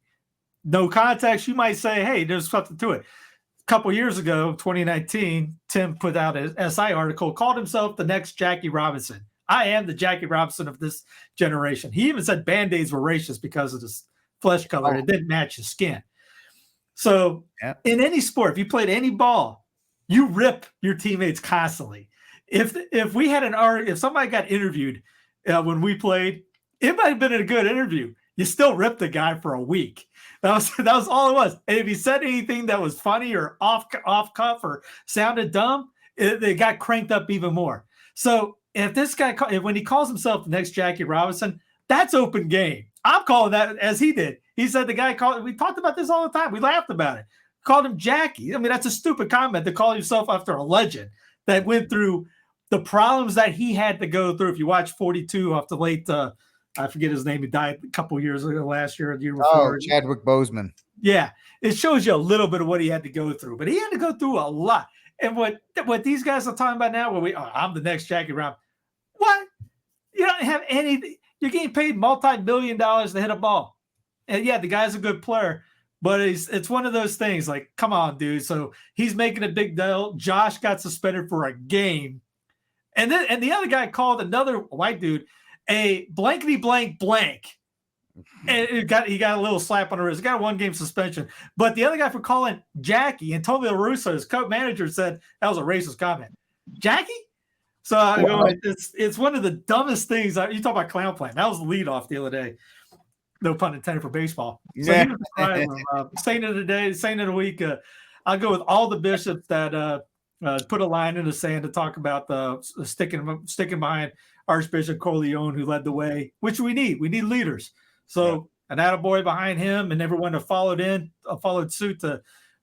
[SPEAKER 18] No context. You might say, hey, there's something to it. A couple years ago, 2019, Tim put out an SI article, called himself the next Jackie Robinson. I am the Jackie Robinson of this generation. He even said Band-Aids were racist because of his flesh color. It didn't match his skin. So in any sport, if you played any ball, you rip your teammates constantly. If we had if somebody got interviewed when we played, it might have been a good interview. You still ripped the guy for a week. That was all it was. And if he said anything that was funny or off cuff or sounded dumb, they got cranked up even more. So if this guy, when he calls himself the next Jackie Robinson, that's open game. I'm calling that as he did. He said the guy called. We talked about this all the time. We laughed about it. Called him Jackie. I mean, that's a stupid comment to call yourself after a legend that went through the problems that he had to go through. If you watch 42 off the late. I forget his name. He died a couple years ago, last year or the year before.
[SPEAKER 12] Chadwick Boseman.
[SPEAKER 18] Yeah. It shows you a little bit of what he had to go through, but he had to go through a lot. And what these guys are talking about now, where I'm the next Jackie Robinson. What? You don't have anything. You're getting paid multi-million dollars to hit a ball. And yeah, the guy's a good player, but it's one of those things like, come on, dude. So he's making a big deal. Josh got suspended for a game. And the other guy called another white dude a blankety blank blank. And he got a little slap on the wrist. He got a 1-game suspension. But the other guy for calling Jackie, Antonio Russo, his co-manager, said that was a racist comment. Jackie? So I go, it's one of the dumbest things. You talk about clown playing. That was the leadoff the other day. No pun intended for baseball. So he was the cry room. Saint of the day, Saint of the week. I'll go with all the bishops that put a line in the sand to talk about the sticking behind Archbishop Corleone, who led the way, which we need. We need leaders. So an attaboy behind him, and everyone that followed suit to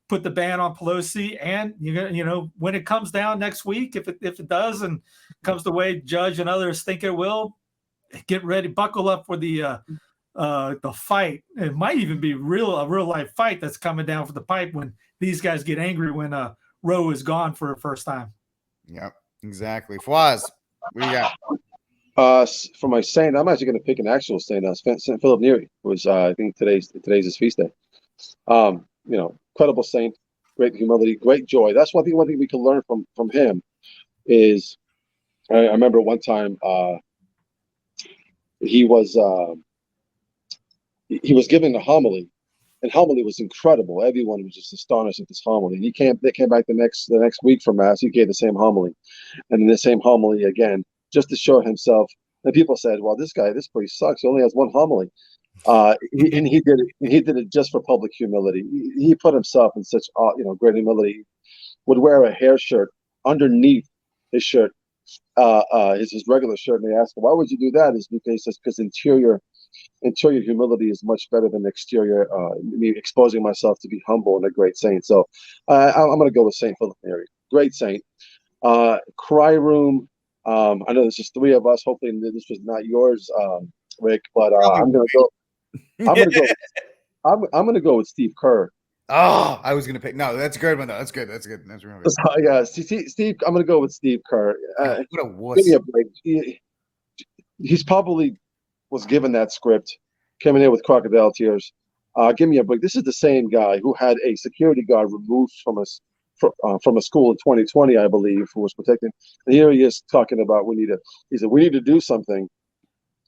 [SPEAKER 18] put the ban on Pelosi. And you know, when it comes down next week, if it does and comes the way Judge and others think it will, get ready, buckle up for the fight. It might even be a real life fight that's coming down for the pipe when these guys get angry when Roe is gone for the first time.
[SPEAKER 12] Yep, exactly. Fwaz, what do you got?
[SPEAKER 19] For my saint, I'm actually going to pick an actual saint. Saint Philip Neri was, I think today's his feast day. You know, incredible saint, great humility, great joy. That's one thing we can learn from him is, I remember one time he was giving a homily, and homily was incredible. Everyone was just astonished at this homily. They came back the next week from mass. He gave the same homily, and then the same homily again, just to show himself. And people said, "Well, this priest sucks. He only has one homily." And he did it just for public humility. He put himself in such great humility. Would wear a hair shirt underneath his shirt, his regular shirt. And they asked him, "Why would you do that?" Is because interior humility is much better than exterior. Me exposing myself to be humble and a great saint. So I'm going to go with Saint Philip Neri. Great saint. Cry room. I know there's just 3 of us. Hopefully this was not yours, Rick. But I'm going to go. I'm going to go with Steve Kerr.
[SPEAKER 12] Oh, I was going to pick. No, that's a good one though. That's good. That's really good.
[SPEAKER 19] Yeah, Steve. I'm going to go with Steve Kerr.
[SPEAKER 12] What a wuss.
[SPEAKER 19] Give me a break. He's probably was given that script, came in here with crocodile tears. Give me a break. This is the same guy who had a security guard removed from a school in 2020, I believe, who was protecting. And here he is talking about we need to do something.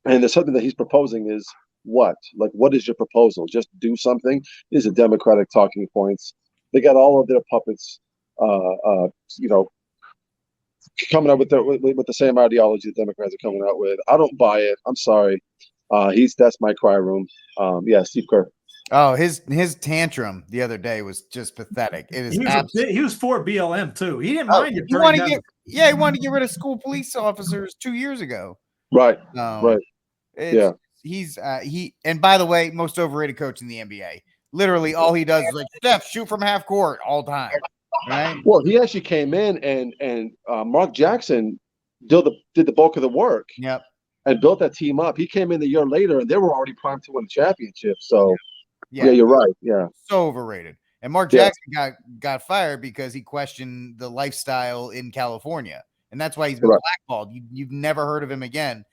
[SPEAKER 19] And there's something that he's proposing is what? Like, what is your proposal? Just do something? These are Democratic talking points. They got all of their puppets, coming up with the same ideology the Democrats are coming out with. I don't buy it. I'm sorry. That's my cry room. Steve Kerr.
[SPEAKER 12] Oh, his tantrum the other day was just pathetic. It is.
[SPEAKER 18] He was for BLM too. He didn't mind it.
[SPEAKER 12] He wanted to get rid of school police officers 2 years ago.
[SPEAKER 19] Right. Right.
[SPEAKER 12] And by the way, most overrated coach in the NBA. Literally, all he does is like, Steph, shoot from half court all time. Right.
[SPEAKER 19] Well, he actually came in and Mark Jackson did the bulk of the work.
[SPEAKER 12] Yep.
[SPEAKER 19] And built that team up. He came in the year later, and they were already primed to win the championship. So, yeah, you're right. Yeah,
[SPEAKER 12] so overrated. And Mark Jackson got fired because he questioned the lifestyle in California, and that's why he's been blackballed. You've never heard of him again.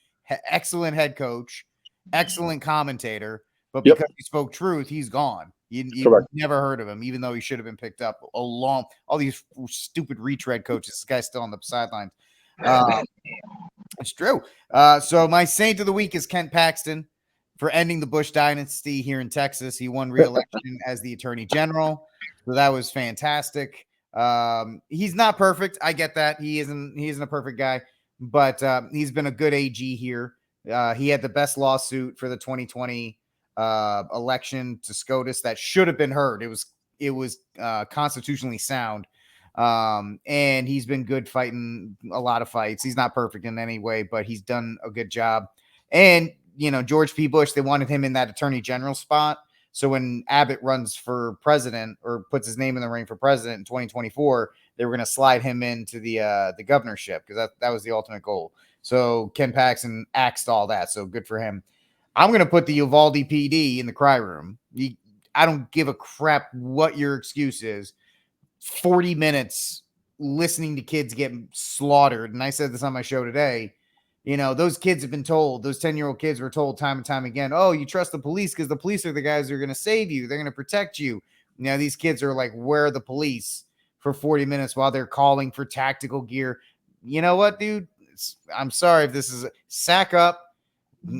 [SPEAKER 12] Excellent head coach, excellent commentator, but because he spoke truth, he's gone. You never heard of him, even though he should have been picked up all these stupid retread coaches. This guy's still on the sidelines. It's true. So my saint of the week is Kent Paxton for ending the Bush dynasty here in Texas. He won re-election as the attorney general. So that was fantastic. He's not perfect. I get that. He isn't a perfect guy, but he's been a good AG here. He had the best lawsuit for the 2020 election to SCOTUS that should have been heard. It was constitutionally sound. And he's been good fighting a lot of fights. He's not perfect in any way, but he's done a good job. And, George P. Bush, they wanted him in that attorney general spot. So when Abbott runs for president or puts his name in the ring for president in 2024, they were going to slide him into the governorship because that was the ultimate goal. So Ken Paxton axed all that. So good for him. I'm going to put the Uvalde PD in the cry room. I don't give a crap what your excuse is. 40 minutes listening to kids get slaughtered. And I said this on my show today. Those kids have been told, those 10-year-old kids were told time and time again, oh, you trust the police because the police are the guys who are going to save you. They're going to protect you. These kids are like, where are the police for 40 minutes while they're calling for tactical gear? You know what, dude? I'm sorry if this is sack up,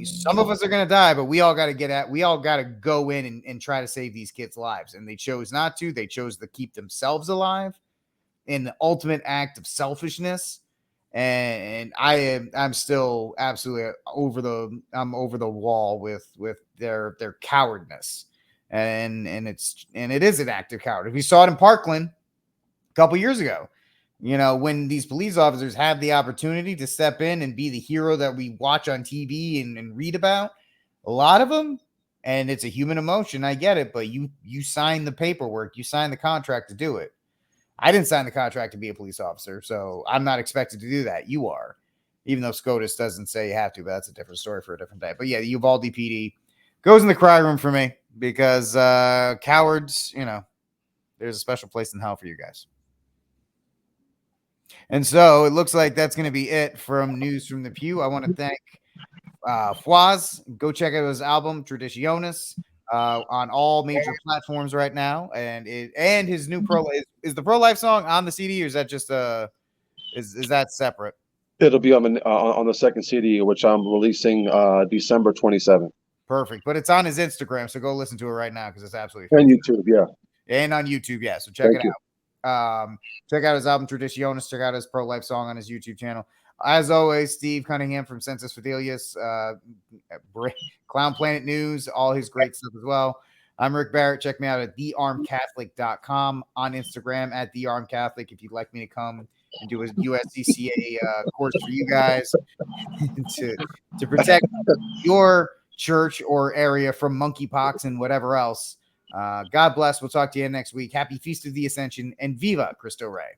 [SPEAKER 12] Some of us are going to die, but we all got to go in and try to save these kids' lives. And they chose not to. They chose to keep themselves alive in the ultimate act of selfishness. And I'm still absolutely over the wall with their cowardness. And it is an act of cowardice. We saw it in Parkland a couple years ago. When these police officers have the opportunity to step in and be the hero that we watch on TV and read about, a lot of them, and it's a human emotion, I get it, but you sign the paperwork, you sign the contract to do it. I didn't sign the contract to be a police officer, so I'm not expected to do that. You are, even though SCOTUS doesn't say you have to, but that's a different story for a different day. But yeah, the Uvalde PD goes in the cry room for me because cowards, there's a special place in hell for you guys. And so it looks like that's going to be it from News from the Pew. I want to thank Fwaz. Go check out his album, Traditionis, on all major platforms right now. And his new pro-life. Is the pro-life song on the CD, or is that just is that separate?
[SPEAKER 19] It'll be on the second CD, which I'm releasing December 27th.
[SPEAKER 12] Perfect. But it's on his Instagram, so go listen to it right now because it's absolutely
[SPEAKER 19] And YouTube, yeah.
[SPEAKER 12] And on YouTube, yeah. So check it out. Check out his album Traditionis. Check out his pro-life song on his YouTube channel. As always, Steve Cunningham from Census Fidelius, Clown Planet News, all his great stuff as well. I'm Rick Barrett. Check me out at thearmedcatholic.com, on Instagram at thearmedcatholic if you'd like me to come and do a USCCA course for you guys to protect your church or area from monkeypox and whatever else. God bless. We'll talk to you next week. Happy Feast of the Ascension and Viva Cristo Rey.